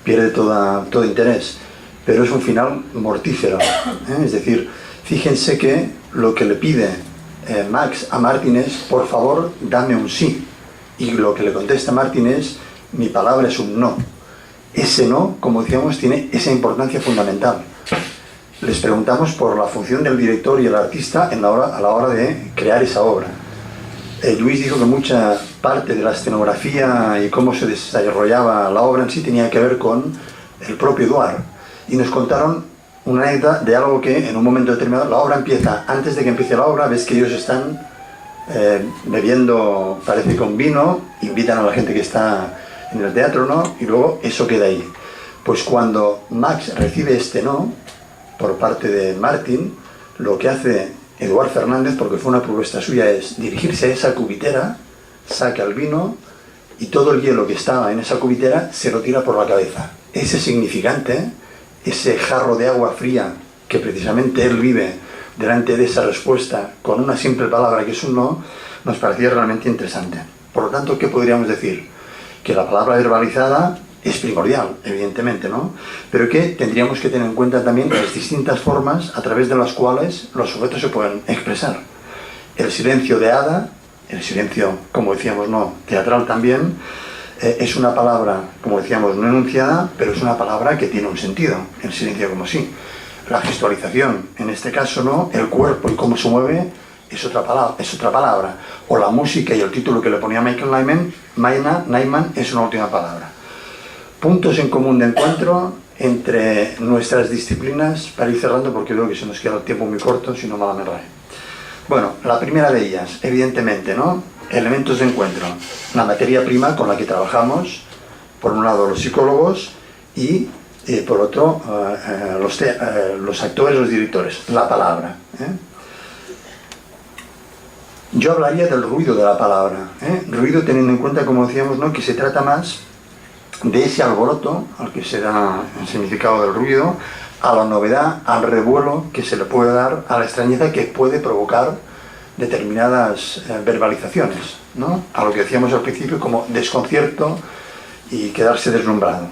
pierde todo interés. Pero es un final mortífero, ¿eh? Es decir, fíjense que lo que le pide Max a Martin es, por favor, dame un sí. Y lo que le contesta Martin es, mi palabra es un no. Ese no, como decíamos, tiene esa importancia fundamental. Les preguntamos por la función del director y el artista a la hora de crear esa obra. Luis dijo que mucha parte de la escenografía y cómo se desarrollaba la obra en sí tenía que ver con el propio Eduard. Y nos contaron una anécdota de algo que en un momento determinado la obra empieza. Antes de que empiece la obra ves que ellos están bebiendo, parece que un vino, invitan a la gente que está en el teatro, ¿no? Y luego eso queda ahí. Pues cuando Max recibe este no por parte de Martin, lo que hace Eduard Fernández, porque fue una propuesta suya, es dirigirse a esa cubitera, saca el vino y todo el hielo que estaba en esa cubitera se lo tira por la cabeza. Ese significante, ese jarro de agua fría que precisamente él vive delante de esa respuesta con una simple palabra que es un no, nos parecía realmente interesante. Por lo tanto, ¿qué podríamos decir? Que la palabra verbalizada es primordial, evidentemente, ¿no? Pero que tendríamos que tener en cuenta también las distintas formas a través de las cuales los sujetos se pueden expresar. El silencio de Ada, el silencio, como decíamos, no teatral también, es una palabra, como decíamos, no enunciada, pero es una palabra que tiene un sentido, el silencio como sí. La gestualización, en este caso, ¿no? El cuerpo y cómo se mueve es otra palabra. O la música y el título que le ponía Michael Nyman es una última palabra. Puntos en común de encuentro entre nuestras disciplinas, para ir cerrando porque veo que se nos queda el tiempo muy corto, si no mal me rae. Bueno, la primera de ellas, evidentemente, ¿no? Elementos de encuentro. La materia prima con la que trabajamos, por un lado los psicólogos y por otro los actores, los directores, la palabra. Yo hablaría del ruido de la palabra. Ruido teniendo en cuenta, como decíamos, ¿no?, que se trata más de ese alboroto, al que se da el significado del ruido, a la novedad, al revuelo que se le puede dar, a la extrañeza que puede provocar determinadas verbalizaciones, ¿no? A lo que decíamos al principio como desconcierto y quedarse deslumbrado.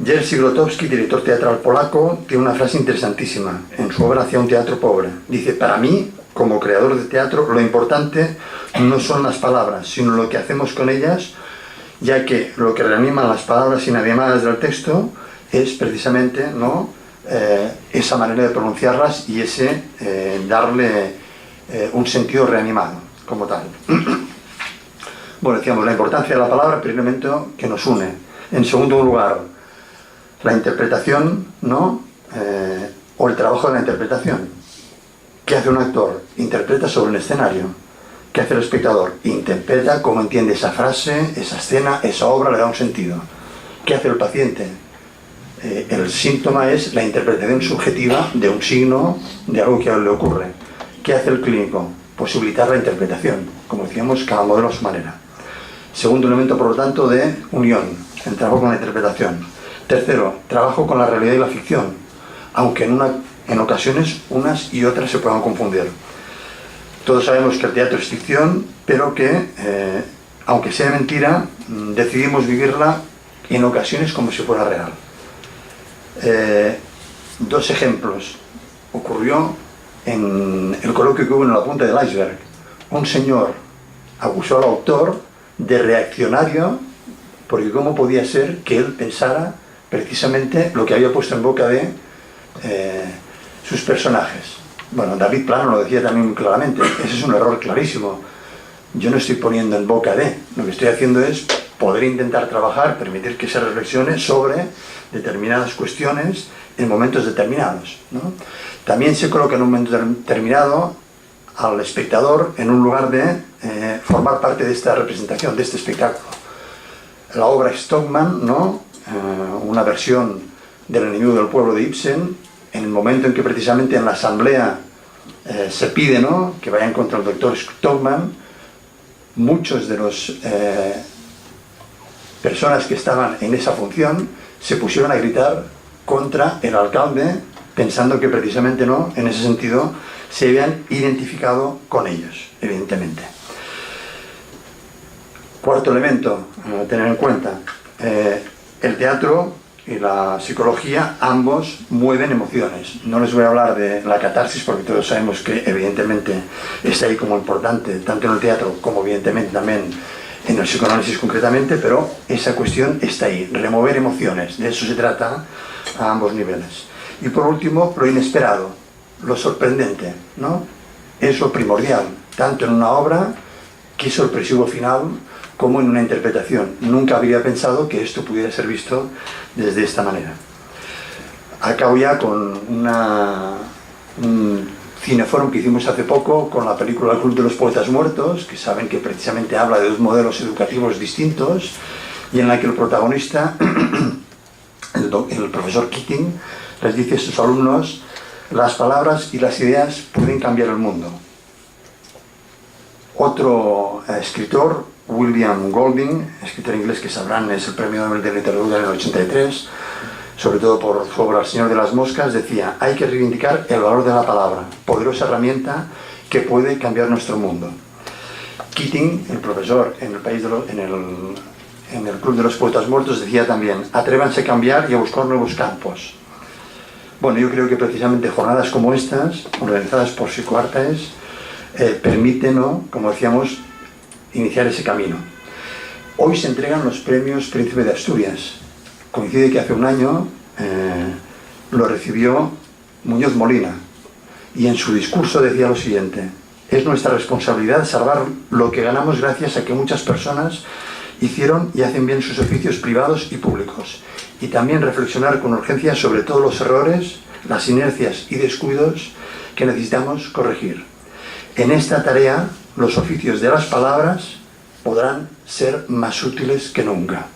Jerzy Grotowski, director teatral polaco, tiene una frase interesantísima en su obra Hacia un teatro pobre. Dice, para mí, como creador de teatro, lo importante no son las palabras, sino lo que hacemos con ellas, ya que lo que reaniman las palabras inanimadas del texto es precisamente, ¿no?, esa manera de pronunciarlas y ese darle un sentido reanimado, como tal. Bueno, decíamos, la importancia de la palabra, el primer elemento que nos une. En segundo lugar, la interpretación, ¿no?, o el trabajo de la interpretación. ¿Qué hace un actor? Interpreta sobre un escenario. ¿Qué hace el espectador? Interpreta cómo entiende esa frase, esa escena, esa obra, le da un sentido. ¿Qué hace el paciente? El síntoma es la interpretación subjetiva de un signo, de algo que a él le ocurre. ¿Qué hace el clínico? Posibilitar la interpretación. Como decíamos, cada modelo a su manera. Segundo elemento, por lo tanto, de unión, el trabajo con la interpretación. Tercero, trabajo con la realidad y la ficción, aunque en ocasiones unas y otras se puedan confundir. Todos sabemos que el teatro es ficción, pero que, aunque sea mentira, decidimos vivirla en ocasiones como si fuera real. Dos ejemplos. Ocurrió en el coloquio que hubo en la punta del iceberg. Un señor acusó al autor de reaccionario, porque cómo podía ser que él pensara precisamente lo que había puesto en boca de sus personajes. Bueno, David Plano lo decía también muy claramente, ese es un error clarísimo. Yo no estoy poniendo en boca de, lo que estoy haciendo es poder intentar trabajar, permitir que se reflexione sobre determinadas cuestiones en momentos determinados, ¿no? También se coloca en un momento determinado al espectador en un lugar de formar parte de esta representación, de este espectáculo. La obra Stockman, ¿no? Una versión del Enemigo del Pueblo de Ibsen, en el momento en que precisamente en la asamblea se pide, ¿no?, que vayan contra el doctor Stockman, muchos de los personas que estaban en esa función se pusieron a gritar contra el alcalde, pensando que precisamente no, en ese sentido, se habían identificado con ellos, evidentemente. Cuarto elemento a tener en cuenta, el teatro y la psicología, ambos mueven emociones. No les voy a hablar de la catarsis porque todos sabemos que evidentemente está ahí como importante, tanto en el teatro como evidentemente también en el psicoanálisis concretamente, pero esa cuestión está ahí, remover emociones, de eso se trata a ambos niveles. Y por último, lo inesperado, lo sorprendente, ¿no? Es lo primordial, tanto en una obra, que es sorpresivo final, como en una interpretación. Nunca habría pensado que esto pudiera ser visto desde esta manera. Acabo ya con un cineforum que hicimos hace poco con la película El Club de los Poetas Muertos, que saben que precisamente habla de dos modelos educativos distintos, y en la que el protagonista, el profesor Keating, les dice a sus alumnos: las palabras y las ideas pueden cambiar el mundo. Otro escritor, William Golding, escritor inglés que sabrán es el premio Nobel de Literatura en el 83, sobre todo por su obra El Señor de las Moscas, decía: hay que reivindicar el valor de la palabra, poderosa herramienta que puede cambiar nuestro mundo. Keating, el profesor en el Club de los Poetas Muertos, decía también: atrévanse a cambiar y a buscar nuevos campos. Bueno, yo creo que precisamente jornadas como estas, organizadas por Psicoartes, permiten, ¿no?, como decíamos, iniciar ese camino. Hoy se entregan los premios Príncipe de Asturias. Coincide que hace un año lo recibió Muñoz Molina, y en su discurso decía lo siguiente: es nuestra responsabilidad salvar lo que ganamos gracias a que muchas personas hicieron y hacen bien sus oficios privados y públicos, y también reflexionar con urgencia sobre todos los errores, las inercias y descuidos que necesitamos corregir. En esta tarea, los oficios de las palabras podrán ser más útiles que nunca.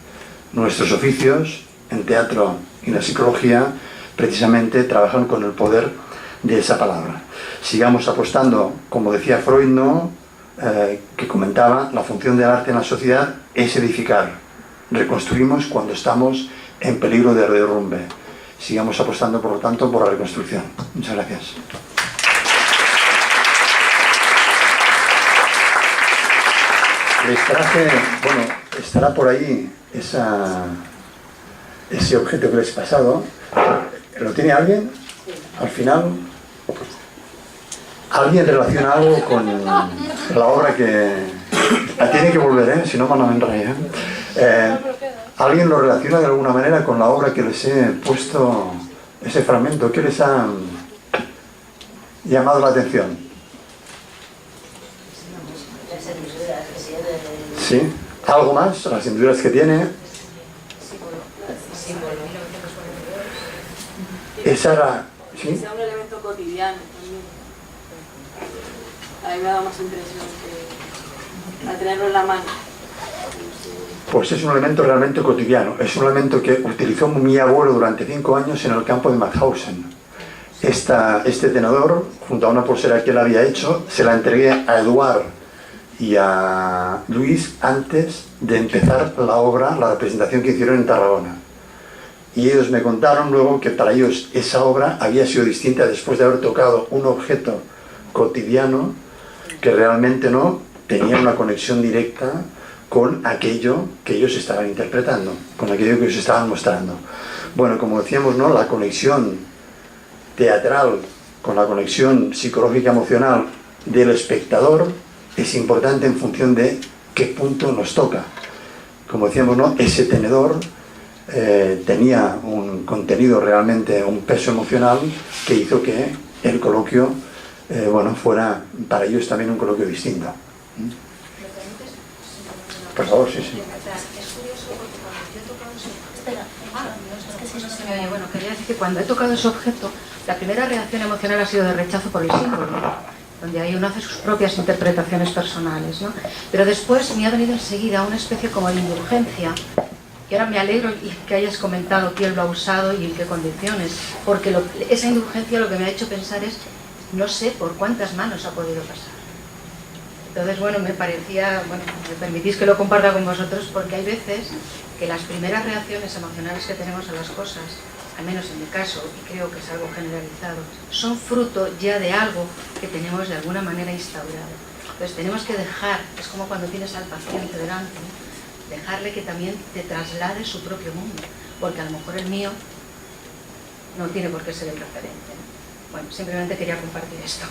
Nuestros oficios, en teatro y en la psicología, precisamente trabajan con el poder de esa palabra. Sigamos apostando, como decía Freud, ¿no?, que comentaba, la función del arte en la sociedad es edificar. Reconstruimos cuando estamos en peligro de derrumbe. Sigamos apostando, por lo tanto, por la reconstrucción. Muchas gracias. Les traje, bueno, estará por ahí ese objeto que les he pasado. ¿Lo tiene alguien? Al final, ¿alguien relaciona algo con la obra que... tiene que volver, si no van a enrollar. ¿Alguien lo relaciona de alguna manera con la obra que les he puesto, ese fragmento? ¿Qué les ha llamado la atención? ¿Sí? ¿Algo más? Las hendiduras que tiene. Esa era... ¿sí? Que sea un elemento cotidiano también. A mí me da más impresión que al tenerlo en la mano. Pues es un elemento realmente cotidiano, es un elemento que utilizó mi abuelo durante 5 años en el campo de Mauthausen. Este tenedor, junto a una pulsera que él había hecho, se la entregué a Eduard y a Luis antes de empezar la obra, la representación que hicieron en Tarragona. Y ellos me contaron luego que para ellos esa obra había sido distinta después de haber tocado un objeto cotidiano que realmente no tenía una conexión directa con aquello que ellos estaban interpretando, con aquello que ellos estaban mostrando. Bueno, como decíamos, ¿no?, la conexión teatral con la conexión psicológica emocional del espectador es importante en función de qué punto nos toca. Como decíamos, ¿no?, ese tenedor tenía un contenido realmente, un peso emocional que hizo que el coloquio fuera para ellos también un coloquio distinto. Por favor, sí, sí. Bueno, quería decir que cuando he tocado ese objeto, la primera reacción emocional ha sido de rechazo por el símbolo, donde ahí uno hace sus propias interpretaciones personales, ¿no? Pero después me ha venido enseguida una especie como de indulgencia, y ahora me alegro que hayas comentado quién lo ha usado y en qué condiciones, porque esa indulgencia lo que me ha hecho pensar es, no sé por cuántas manos ha podido pasar. Entonces, bueno, me parecía, bueno, me permitís que lo comparta con vosotros, porque hay veces que las primeras reacciones emocionales que tenemos a las cosas, al menos en mi caso, y creo que es algo generalizado, son fruto ya de algo que tenemos de alguna manera instaurado. Entonces tenemos que dejar, es como cuando tienes al paciente delante, dejarle que también te traslade su propio mundo, porque a lo mejor el mío no tiene por qué ser el referente, ¿no? Bueno, simplemente quería compartir esto.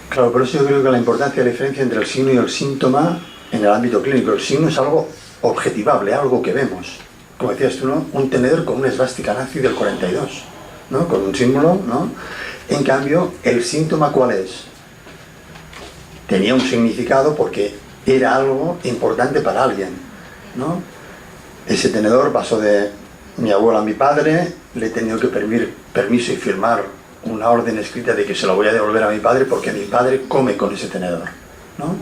Claro, por eso yo creo que la importancia de la diferencia entre el signo y el síntoma en el ámbito clínico. El signo es algo objetivable, algo que vemos. Como decías tú, ¿no?, un tenedor con una esvástica nazi del 42, ¿no?, con un símbolo, ¿no? En cambio, ¿el síntoma cuál es? Tenía un significado porque era algo importante para alguien, ¿no? Ese tenedor pasó de mi abuelo a mi padre, le he tenido que pedir permiso y firmar una orden escrita de que se lo voy a devolver a mi padre porque mi padre come con ese tenedor, ¿no?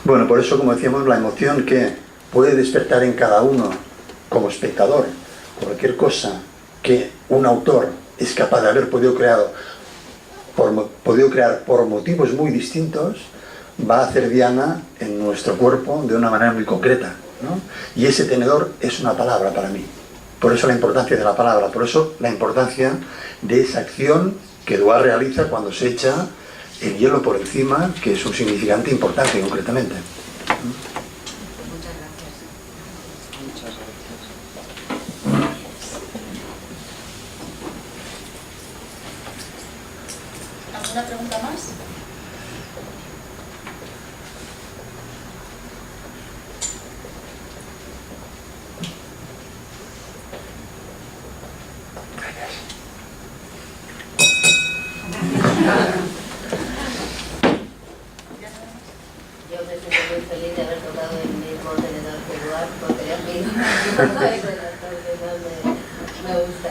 Bueno, por eso, como decíamos, la emoción que puede despertar en cada uno como espectador, cualquier cosa que un autor es capaz de haber podido crear por motivos muy distintos, va a hacer diana en nuestro cuerpo de una manera muy concreta, ¿no? Y ese tenedor es una palabra para mí. Por eso la importancia de la palabra, por eso la importancia de esa acción que Eduard realiza cuando se echa el hielo por encima, que es un significante importante concretamente. ¿Alguna pregunta más? Yo me siento muy feliz de haber tocado el mismo tenedor que Eduard, porque le he pedido una me gusta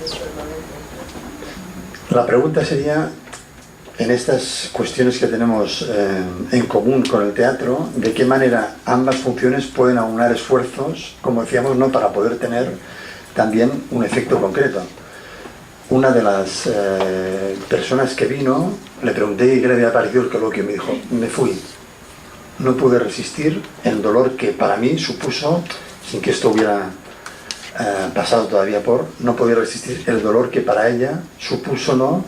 estos momentos. La pregunta sería, en estas cuestiones que tenemos en común con el teatro, ¿de qué manera ambas funciones pueden aunar esfuerzos, como decíamos, ¿no?, para poder tener también un efecto concreto? Una de las personas que vino, le pregunté qué le había parecido el coloquio y me dijo, me fui. No pude resistir el dolor que para mí supuso, sin que esto hubiera pasado todavía no podía resistir el dolor que para ella supuso, ¿no?,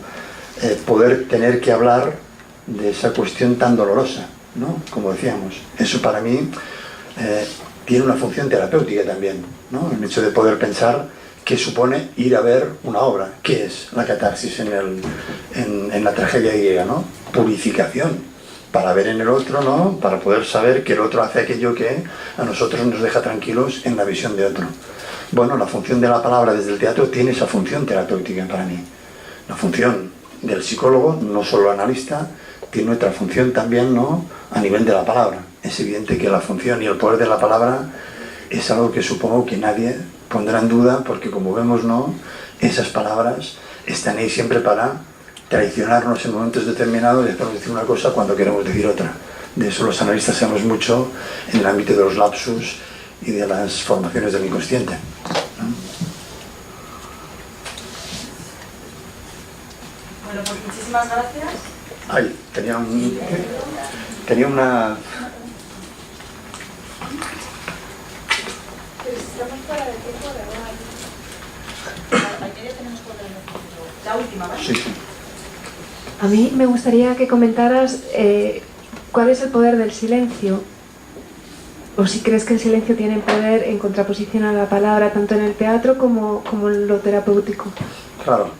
poder tener que hablar de esa cuestión tan dolorosa, ¿no?, como decíamos. Eso para mí tiene una función terapéutica también, ¿no?, el hecho de poder pensar qué supone ir a ver una obra, qué es la catarsis en la tragedia griega, ¿no? Purificación, para ver en el otro, ¿no?, para poder saber que el otro hace aquello que a nosotros nos deja tranquilos en la visión de otro. Bueno, la función de la palabra desde el teatro tiene esa función terapéutica para mí. La función del psicólogo, no solo analista, tiene otra función también, ¿no?, a nivel de la palabra. Es evidente que la función y el poder de la palabra es algo que supongo que nadie pondrá en duda, porque como vemos, ¿no?, esas palabras están ahí siempre para traicionarnos en momentos determinados y hacernos decir una cosa cuando queremos decir otra. De eso los analistas sabemos mucho en el ámbito de los lapsus y de las formaciones del inconsciente, ¿no? Bueno, pues muchísimas gracias. Ay, tenía una... La última, ¿vale? Sí, sí. A mí me gustaría que comentaras cuál es el poder del silencio, o si crees que el silencio tiene poder en contraposición a la palabra, tanto en el teatro como en lo terapéutico. Claro.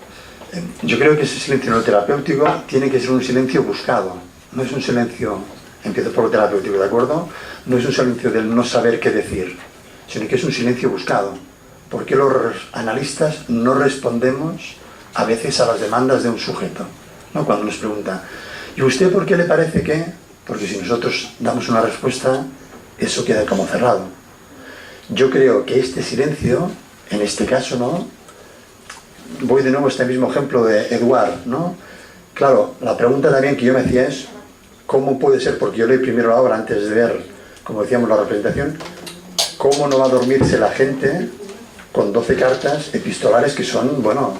Yo creo que ese silencio en lo terapéutico tiene que ser un silencio buscado. No es un silencio, empiezo por lo terapéutico, ¿de acuerdo? No es un silencio del no saber qué decir, sino que es un silencio buscado. ¿Por qué los analistas no respondemos a veces a las demandas de un sujeto, ¿no? Cuando nos pregunta, ¿y usted por qué le parece que? Porque si nosotros damos una respuesta, eso queda como cerrado. Yo creo que este silencio, en este caso, ¿no? Voy de nuevo a este mismo ejemplo de Eduard, ¿no? Claro, la pregunta también que yo me hacía es, ¿cómo puede ser? Porque yo leí primero la obra antes de ver, como decíamos, la representación. ¿Cómo no va a dormirse la gente con 12 cartas epistolares que son, bueno,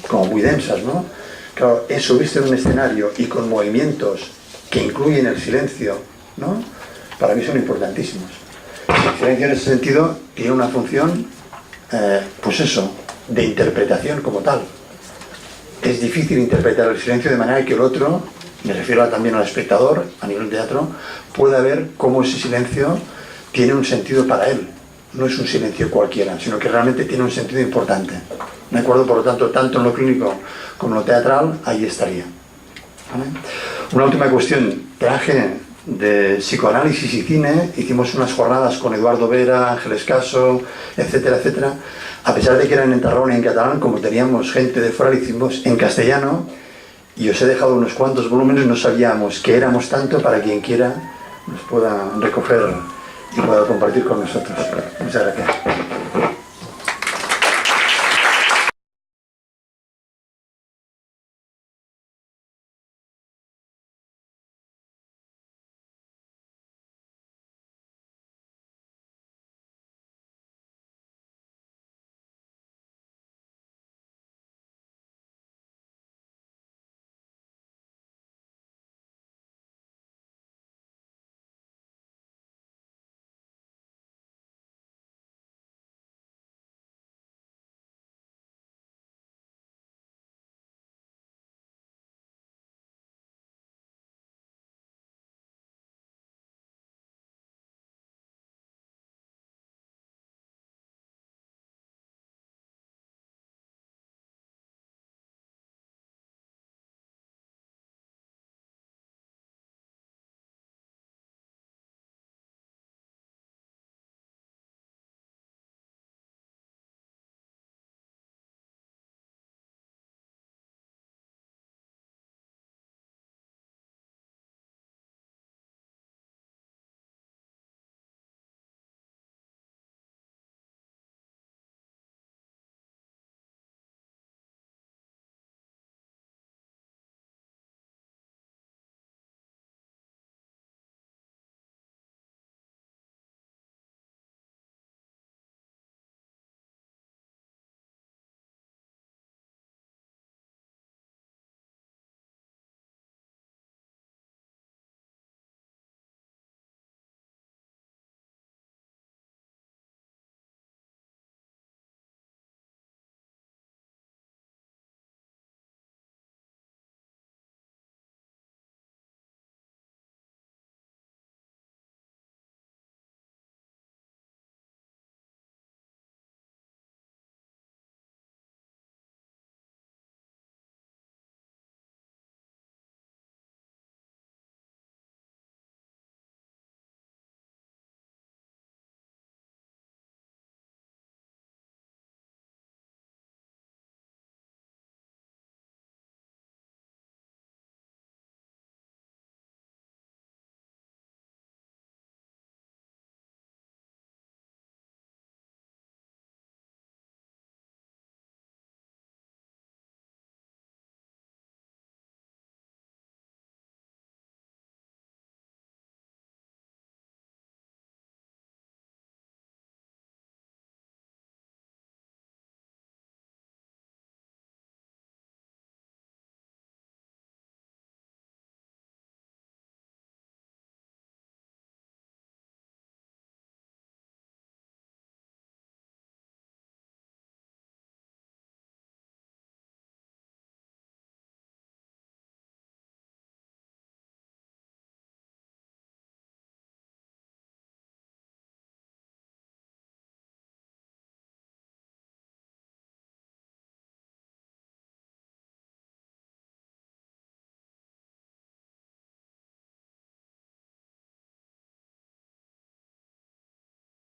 como muy densas, ¿no? Claro, eso visto en un escenario y con movimientos que incluyen el silencio, ¿no? Para mí son importantísimos. El silencio en ese sentido tiene una función, pues eso, de interpretación como tal. Es difícil interpretar el silencio de manera que el otro, me refiero también al espectador, a nivel teatro, pueda ver cómo ese silencio tiene un sentido para él. No es un silencio cualquiera, sino que realmente tiene un sentido importante. ¿De acuerdo? Por lo tanto, tanto en lo clínico como en lo teatral, ahí estaría. ¿Vale? Una última cuestión. Traje de psicoanálisis y cine, hicimos unas jornadas con Eduardo Vera, Ángeles Caso, etcétera, etcétera. A pesar de que eran en Tarragona y en catalán, como teníamos gente de fuera, lo hicimos en castellano, y os he dejado unos cuantos volúmenes, no sabíamos que éramos tanto para quien quiera nos pueda recoger y pueda compartir con nosotros. Muchas gracias.